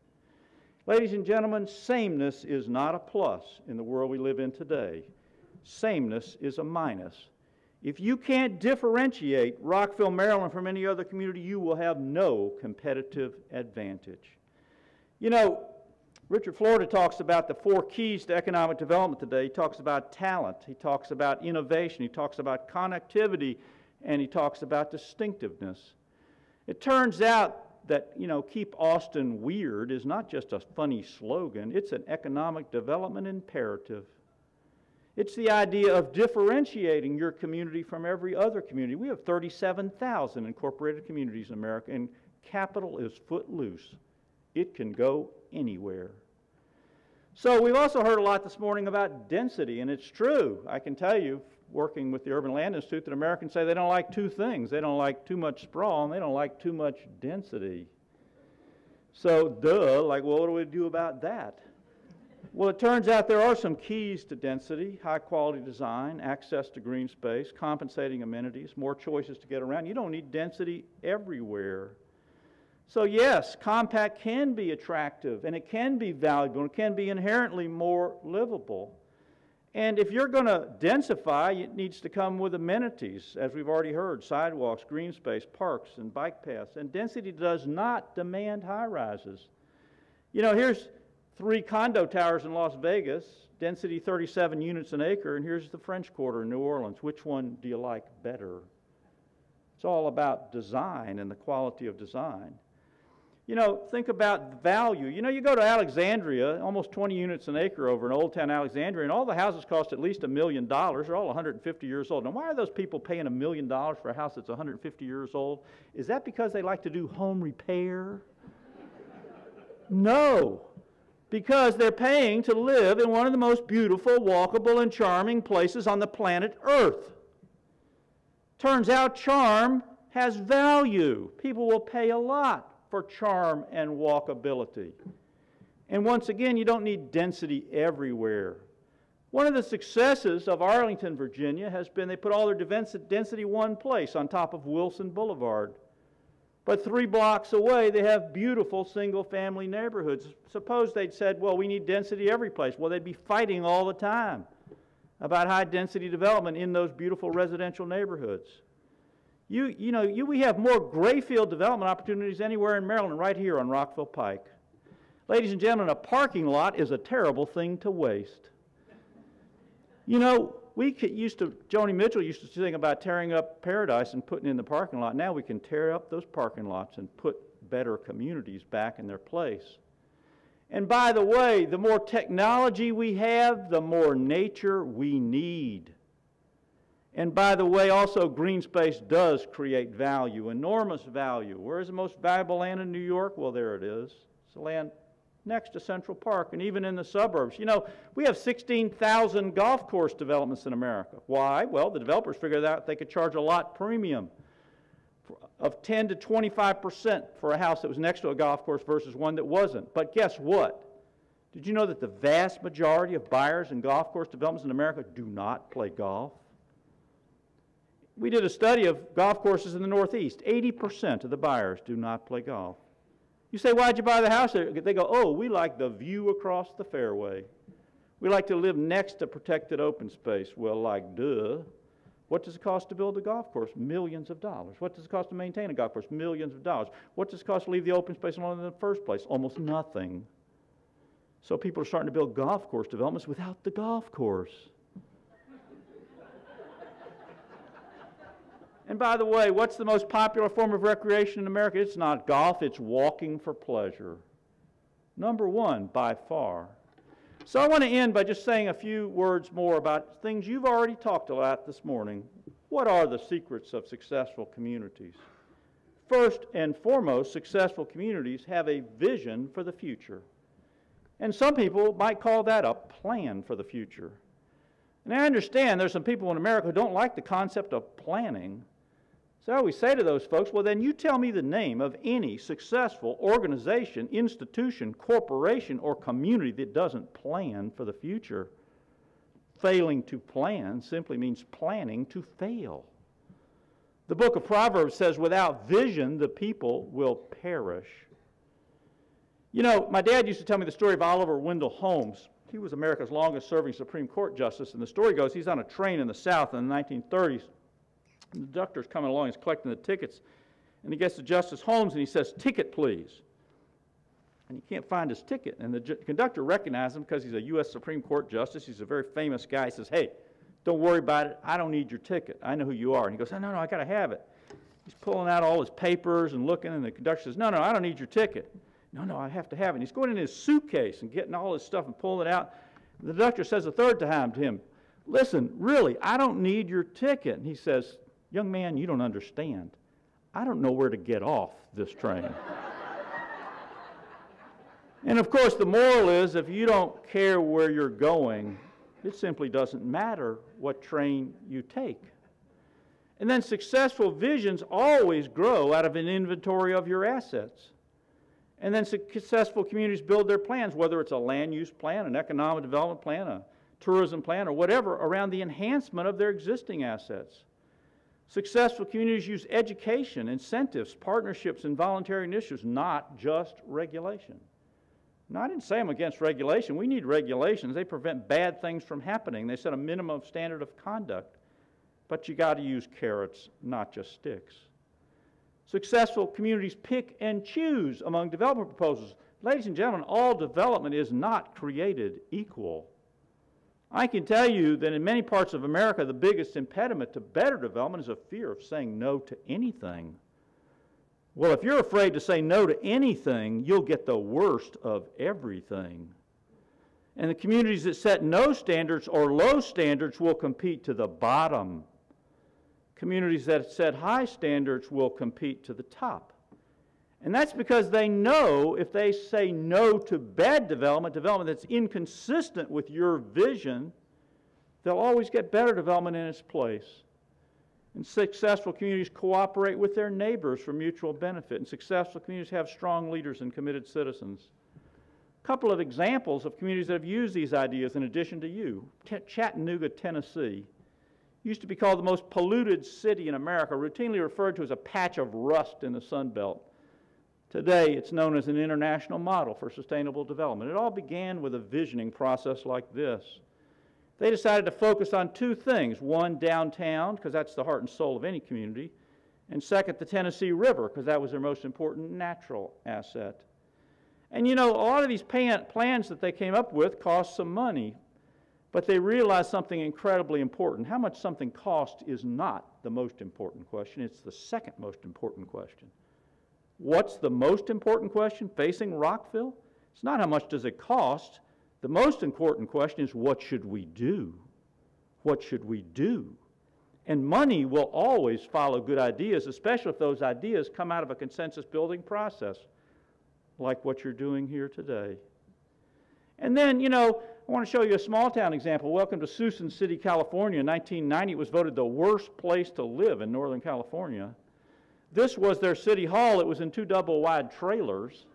O: Ladies and gentlemen, sameness is not a plus in the world we live in today. Sameness is a minus. If you can't differentiate Rockville, Maryland from any other community, you will have no competitive advantage. You know, Richard Florida talks about the 4 keys to economic development today. He talks about talent, he talks about innovation, he talks about connectivity, and he talks about distinctiveness. It turns out that, you know, keep Austin weird is not just a funny slogan, it's an economic development imperative. It's the idea of differentiating your community from every other community. We have 37,000 incorporated communities in America, and capital is footloose. It can go anywhere. So we've also heard a lot this morning about density, and it's true. I can tell you, working with the Urban Land Institute, that Americans say they don't like 2 things. They don't like too much sprawl, and they don't like too much density. So, duh, like, well, what do we do about that? Well, it turns out there are some keys to density: high-quality design, access to green space, compensating amenities, more choices to get around. You don't need density everywhere. So yes, compact can be attractive, and it can be valuable, and it can be inherently more livable. And if you're going to densify, it needs to come with amenities, as we've already heard: sidewalks, green space, parks, and bike paths. And density does not demand high-rises. You know, here's 3 condo towers in Las Vegas, density 37 units an acre, and here's the French Quarter in New Orleans. Which one do you like better? It's all about design and the quality of design. You know, think about value. You know, you go to Alexandria, almost 20 units an acre over in Old Town Alexandria, and all the houses cost at least $1 million. They're all 150 years old. Now, why are those people paying $1 million for a house that's 150 years old? Is that because they like to do home repair? No. Because they're paying to live in one of the most beautiful, walkable, and charming places on the planet Earth. Turns out charm has value. People will pay a lot for charm and walkability. And once again, you don't need density everywhere. One of the successes of Arlington, Virginia, has been they put all their density one place, on top of Wilson Boulevard. But 3 blocks away, they have beautiful single-family neighborhoods. Suppose they'd said, well, we need density every place. Well, they'd be fighting all the time about high-density development in those beautiful residential neighborhoods. We have more grayfield development opportunities anywhere in Maryland, right here on Rockville Pike. Ladies and gentlemen, a parking lot is a terrible thing to waste. You know, Joni Mitchell used to sing about tearing up paradise and putting in the parking lot. Now we can tear up those parking lots and put better communities back in their place. And by the way, the more technology we have, the more nature we need. And by the way, also green space does create value, enormous value. Where is the most valuable land in New York? Well, there it is. It's the land next to Central Park, and even in the suburbs. You know, we have 16,000 golf course developments in America. Why? Well, the developers figured out they could charge a lot premium of 10 to 25% for a house that was next to a golf course versus one that wasn't. But guess what? Did you know that the vast majority of buyers in golf course developments in America do not play golf? We did a study of golf courses in the Northeast. 80% of the buyers do not play golf. You say, why'd you buy the house there? They go, oh, we like the view across the fairway. We like to live next to protected open space. Well, like, duh. What does it cost to build a golf course? Millions of dollars. What does it cost to maintain a golf course? Millions of dollars. What does it cost to leave the open space alone in the first place? Almost nothing. So people are starting to build golf course developments without the golf course. And by the way, what's the most popular form of recreation in America? It's not golf, it's walking for pleasure. Number 1, by far. So I want to end by just saying a few words more about things you've already talked about this morning. What are the secrets of successful communities? First and foremost, successful communities have a vision for the future. And some people might call that a plan for the future. And I understand there's some people in America who don't like the concept of planning. So I always say to those folks, well, then you tell me the name of any successful organization, institution, corporation, or community that doesn't plan for the future. Failing to plan simply means planning to fail. The book of Proverbs says, without vision, the people will perish. You know, my dad used to tell me the story of Oliver Wendell Holmes. He was America's longest-serving Supreme Court justice, and the story goes he's on a train in the South in the 1930s. And the conductor's coming along, he's collecting the tickets, and he gets to Justice Holmes, and he says, "Ticket, please." And he can't find his ticket, and the conductor recognizes him because he's a U.S. Supreme Court justice. He's a very famous guy. He says, "Hey, don't worry about it. I don't need your ticket. I know who you are." And he goes, no, I got to have it. He's pulling out all his papers and looking, and the conductor says, no, I don't need your ticket. No, I have to have it. And he's going in his suitcase and getting all his stuff and pulling it out. And the conductor says a third time to him, "Listen, really, I don't need your ticket." And he says, "Young man, you don't understand. I don't know where to get off this train." And of course, the moral is, if you don't care where you're going, it simply doesn't matter what train you take. And then successful visions always grow out of an inventory of your assets. And then successful communities build their plans, whether it's a land use plan, an economic development plan, a tourism plan, or whatever, around the enhancement of their existing assets. Successful communities use education, incentives, partnerships, and voluntary initiatives, not just regulation. Now, I didn't say I'm against regulation. We need regulations. They prevent bad things from happening. They set a minimum standard of conduct. But you got to use carrots, not just sticks. Successful communities pick and choose among development proposals. Ladies and gentlemen, all development is not created equal. I can tell you that in many parts of America, the biggest impediment to better development is a fear of saying no to anything. Well, if you're afraid to say no to anything, you'll get the worst of everything. And the communities that set no standards or low standards will compete to the bottom. Communities that set high standards will compete to the top. And that's because they know if they say no to bad development, development that's inconsistent with your vision, they'll always get better development in its place. And successful communities cooperate with their neighbors for mutual benefit. And successful communities have strong leaders and committed citizens. A couple of examples of communities that have used these ideas in addition to you. Chattanooga, Tennessee, used to be called the most polluted city in America, routinely referred to as a patch of rust in the Sun Belt. Today, it's known as an international model for sustainable development. It all began with a visioning process like this. They decided to focus on two things. One, downtown, because that's the heart and soul of any community. And second, the Tennessee River, because that was their most important natural asset. And you know, a lot of these plans that they came up with cost some money, but they realized something incredibly important. How much something costs is not the most important question. It's the second most important question. What's the most important question facing Rockville? It's not how much does it cost. The most important question is, what should we do? What should we do? And money will always follow good ideas, especially if those ideas come out of a consensus building process, like what you're doing here today. And then, you know, I want to show you a small town example. Welcome to Susan City, California. In 1990, it was voted the worst place to live in Northern California. This was their city hall. It was in 2 double-wide trailers.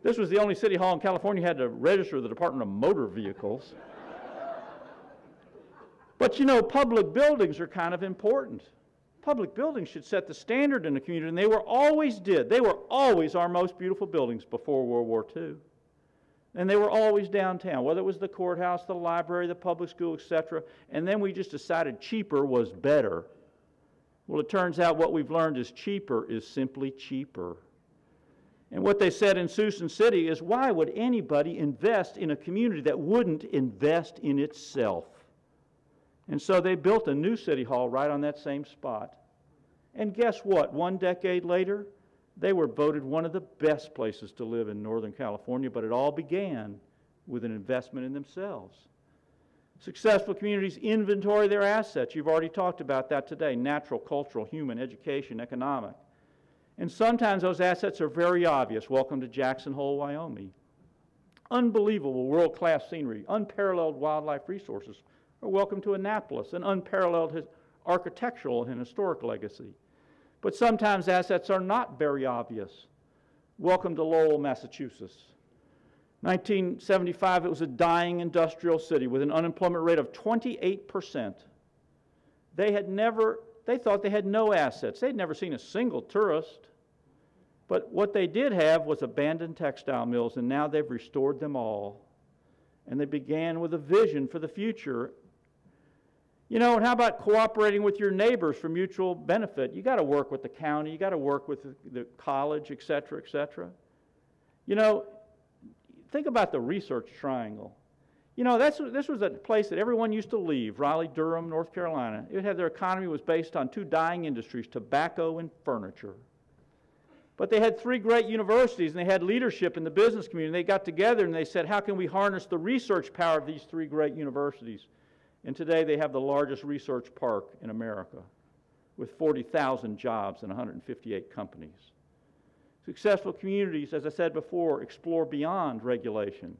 O: This was the only city hall in California had to register the Department of Motor Vehicles. But you know, public buildings are kind of important. Public buildings should set the standard in the community, and they were always did. They were always our most beautiful buildings before World War II. And they were always downtown, whether it was the courthouse, the library, the public school, etc. And then we just decided cheaper was better. Well, it turns out what we've learned is cheaper is simply cheaper. And what they said in Susan City is, why would anybody invest in a community that wouldn't invest in itself? And so they built a new city hall right on that same spot. And guess what? 1 decade later, they were voted one of the best places to live in Northern California, but it all began with an investment in themselves. Successful communities inventory their assets. You've already talked about that today. Natural, cultural, human, education, economic. And sometimes those assets are very obvious. Welcome to Jackson Hole, Wyoming. Unbelievable world-class scenery, unparalleled wildlife resources. Or welcome to Annapolis, an unparalleled architectural and historic legacy. But sometimes assets are not very obvious. Welcome to Lowell, Massachusetts. 1975, it was a dying industrial city with an unemployment rate of 28%. They thought they had no assets. They'd never seen a single tourist. But what they did have was abandoned textile mills, and now they've restored them all. And they began with a vision for the future. You know, and how about cooperating with your neighbors for mutual benefit? You got to work with the county, you got to work with the college, et cetera, et cetera. You know, think about the Research Triangle. You know, this was a place that everyone used to leave, Raleigh, Durham, North Carolina. It had their economy was based on 2 dying industries, tobacco and furniture. But they had 3 great universities, and they had leadership in the business community. They got together and they said, how can we harness the research power of these 3 great universities? And today they have the largest research park in America with 40,000 jobs and 158 companies. Successful communities, as I said before, explore beyond regulation.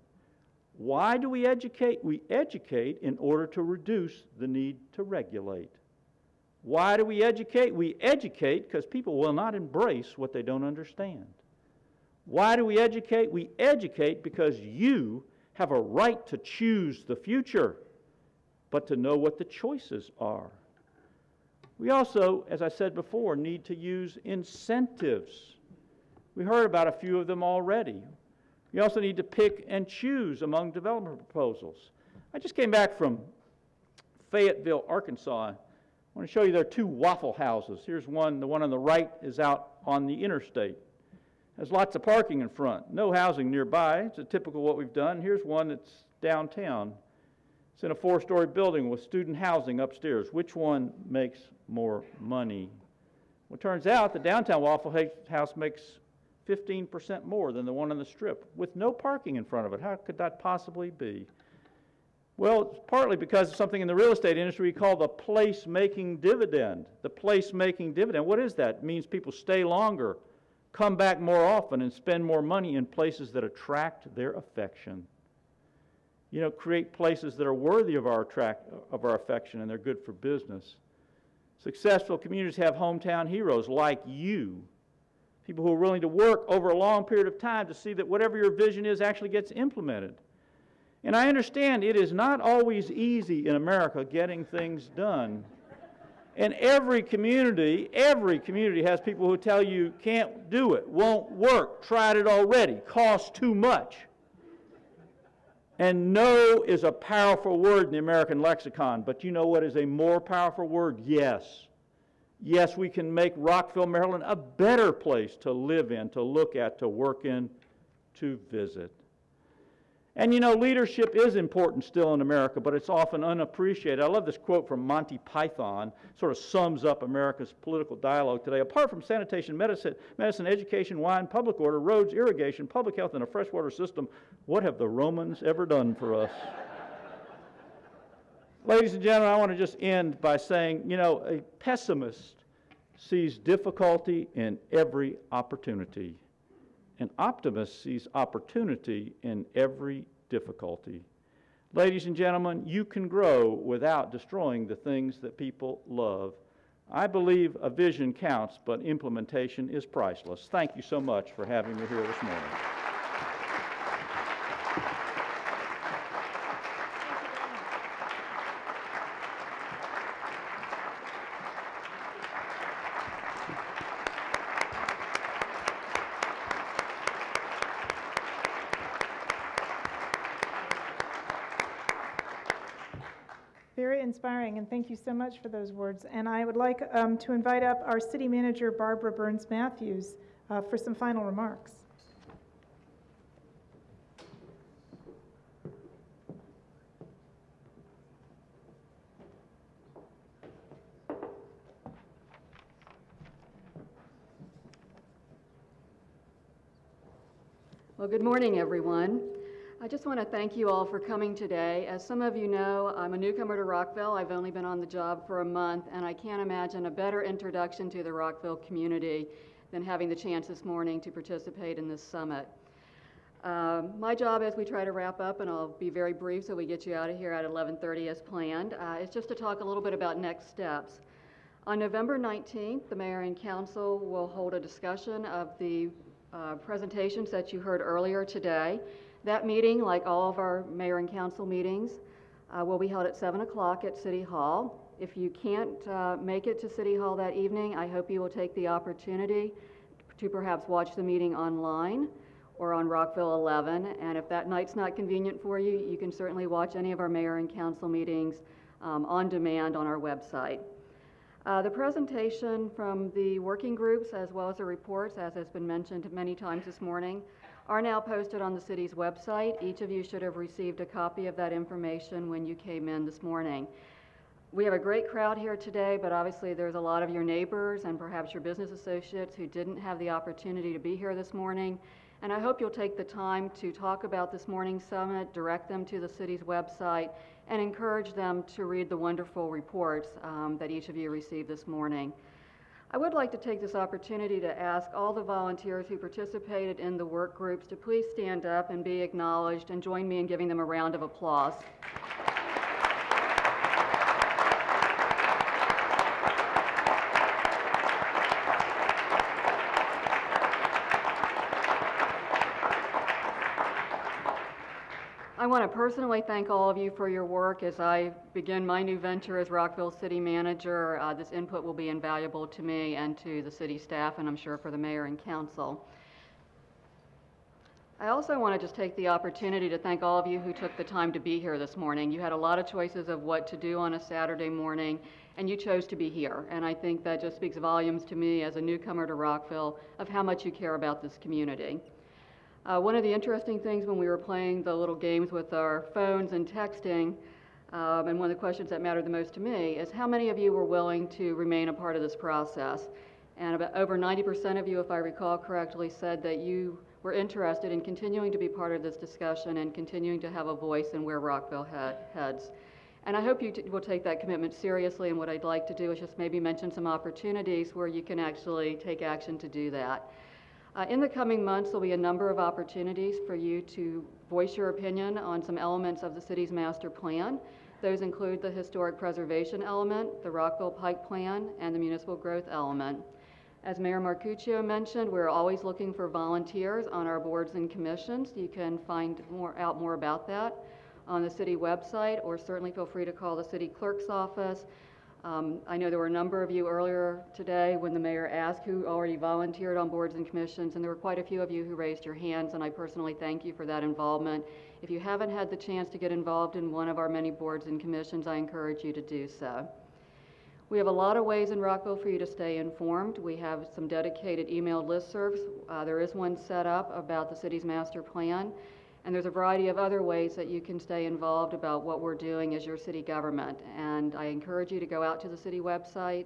O: Why do we educate? We educate in order to reduce the need to regulate. Why do we educate? We educate because people will not embrace what they don't understand. Why do we educate? We educate because you have a right to choose the future, but to know what the choices are. We also, as I said before, need to use incentives. We heard about a few of them already. We also need to pick and choose among development proposals. I just came back from Fayetteville, Arkansas. I want to show you there are two Waffle Houses. Here's one. The one on the right is out on the interstate. Has lots of parking in front. No housing nearby. It's a typical what we've done. Here's one that's downtown. It's in a 4-story building with student housing upstairs. Which one makes more money? Well, it turns out the downtown Waffle House makes 15% more than the one on the Strip with no parking in front of it. How could that possibly be? Well, it's partly because of something in the real estate industry we call the place-making dividend. The place-making dividend, what is that? It means people stay longer, come back more often, and spend more money in places that attract their affection. You know, create places that are worthy of our affection, and they're good for business. Successful communities have hometown heroes like you, people who are willing to work over a long period of time to see that whatever your vision is actually gets implemented. And I understand it is not always easy in America getting things done. And every community has people who tell you can't do it, won't work, tried it already, costs too much. And no is a powerful word in the American lexicon, but you know what is a more powerful word? Yes. Yes, we can make Rockville, Maryland a better place to live in, to look at, to work in, to visit. And you know, leadership is important still in America, but it's often unappreciated. I love this quote from Monty Python, sort of sums up America's political dialogue today. Apart from sanitation, medicine, education, wine, public order, roads, irrigation, public health, and a freshwater system, what have the Romans ever done for us? Ladies and gentlemen, I want to just end by saying, you know, a pessimist sees difficulty in every opportunity. An optimist sees opportunity in every difficulty. Ladies and gentlemen, you can grow without destroying the things that people love. I believe a vision counts, but implementation is priceless. Thank you so much for having me here this morning.
E: Very inspiring, and thank you so much for those words. And I would like to invite up our City Manager, Barbara Burns-Matthews, for some final remarks.
P: Well, good morning, everyone. I just want to thank you all for coming today. As some of you know, I'm a newcomer to Rockville. I've only been on the job for a month, and I can't imagine a better introduction to the Rockville community than having the chance this morning to participate in this summit. My job, as we try to wrap up, and I'll be very brief so we get you out of here at 11:30 as planned, is just to talk a little bit about next steps. On November 19th, the Mayor and Council will hold a discussion of the presentations that you heard earlier today. That meeting, like all of our Mayor and Council meetings, will be held at 7 o'clock at City Hall. If you can't make it to City Hall that evening, I hope you will take the opportunity to perhaps watch the meeting online or on Rockville 11. And if that night's not convenient for you, you can certainly watch any of our Mayor and Council meetings on demand on our website. The presentation from the working groups, as well as the reports, as has been mentioned many times this morning, are now posted on the city's website. Each of you should have received a copy of that information when you came in this morning. We have a great crowd here today, but obviously there's a lot of your neighbors and perhaps your business associates who didn't have the opportunity to be here this morning. And I hope you'll take the time to talk about this morning's summit, direct them to the city's website, and encourage them to read the wonderful reports that each of you received this morning. I would like to take this opportunity to ask all the volunteers who participated in the work groups to please stand up and be acknowledged, and join me in giving them a round of applause. I want to personally thank all of you for your work as I begin my new venture as Rockville City Manager. This input will be invaluable to me and to the city staff, and I'm sure for the mayor and council. I also want to just take the opportunity to thank all of you who took the time to be here this morning. You had a lot of choices of what to do on a Saturday morning, and you chose to be here. And I think that just speaks volumes to me as a newcomer to Rockville of how much you care about this community. One of the interesting things when we were playing the little games with our phones and texting, and one of the questions that mattered the most to me is how many of you were willing to remain a part of this process? And about over 90% of you, if I recall correctly, said that you were interested in continuing to be part of this discussion and continuing to have a voice in where Rockville heads. And I hope you will take that commitment seriously, and what I'd like to do is just maybe mention some opportunities where you can actually take action to do that. In the coming months, there'll be a number of opportunities for you to voice your opinion on some elements of the city's master plan. Those include the historic preservation element, the Rockville Pike Plan, and the municipal growth element. As Mayor Marcuccio mentioned, we're always looking for volunteers on our boards and commissions. You can find out more about that on the city website, or certainly feel free to call the city clerk's office. I know there were a number of you earlier today when the mayor asked who already volunteered on boards and commissions, and there were quite a few of you who raised your hands, and I personally thank you for that involvement. If you haven't had the chance to get involved in one of our many boards and commissions, I encourage you to do so. We have a lot of ways in Rockville for you to stay informed. We have some dedicated emailed listservs. There is one set up about the city's master plan, and there's a variety of other ways that you can stay involved about what we're doing as your city government. And I encourage you to go out to the city website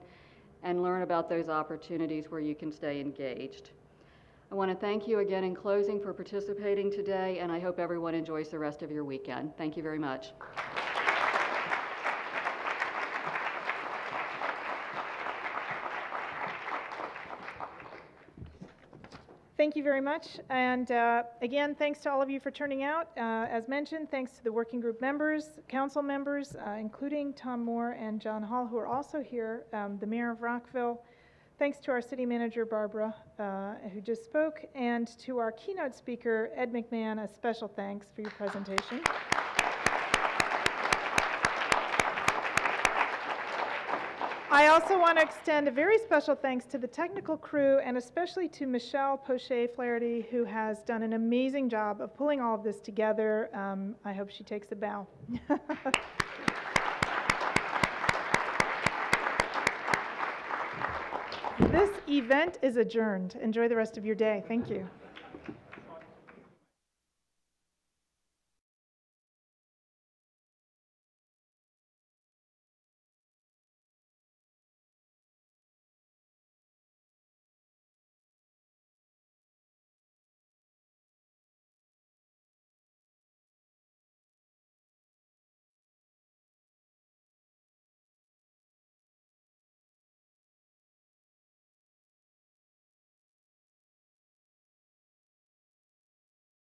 P: and learn about those opportunities where you can stay engaged. I want to thank you again in closing for participating today, and I hope everyone enjoys the rest of your weekend. Thank you very much.
E: Thank you very much. And again, thanks to all of you for turning out. As mentioned, thanks to the working group members, council members, including Tom Moore and John Hall, who are also here, the mayor of Rockville. Thanks to our city manager, Barbara, who just spoke, and to our keynote speaker, Ed McMahon, a special thanks for your presentation. I also want to extend a very special thanks to the technical crew, and especially to Michelle Poche-Flaherty, who has done an amazing job of pulling all of this together. I hope she takes a bow. This event is adjourned. Enjoy the rest of your day. Thank you.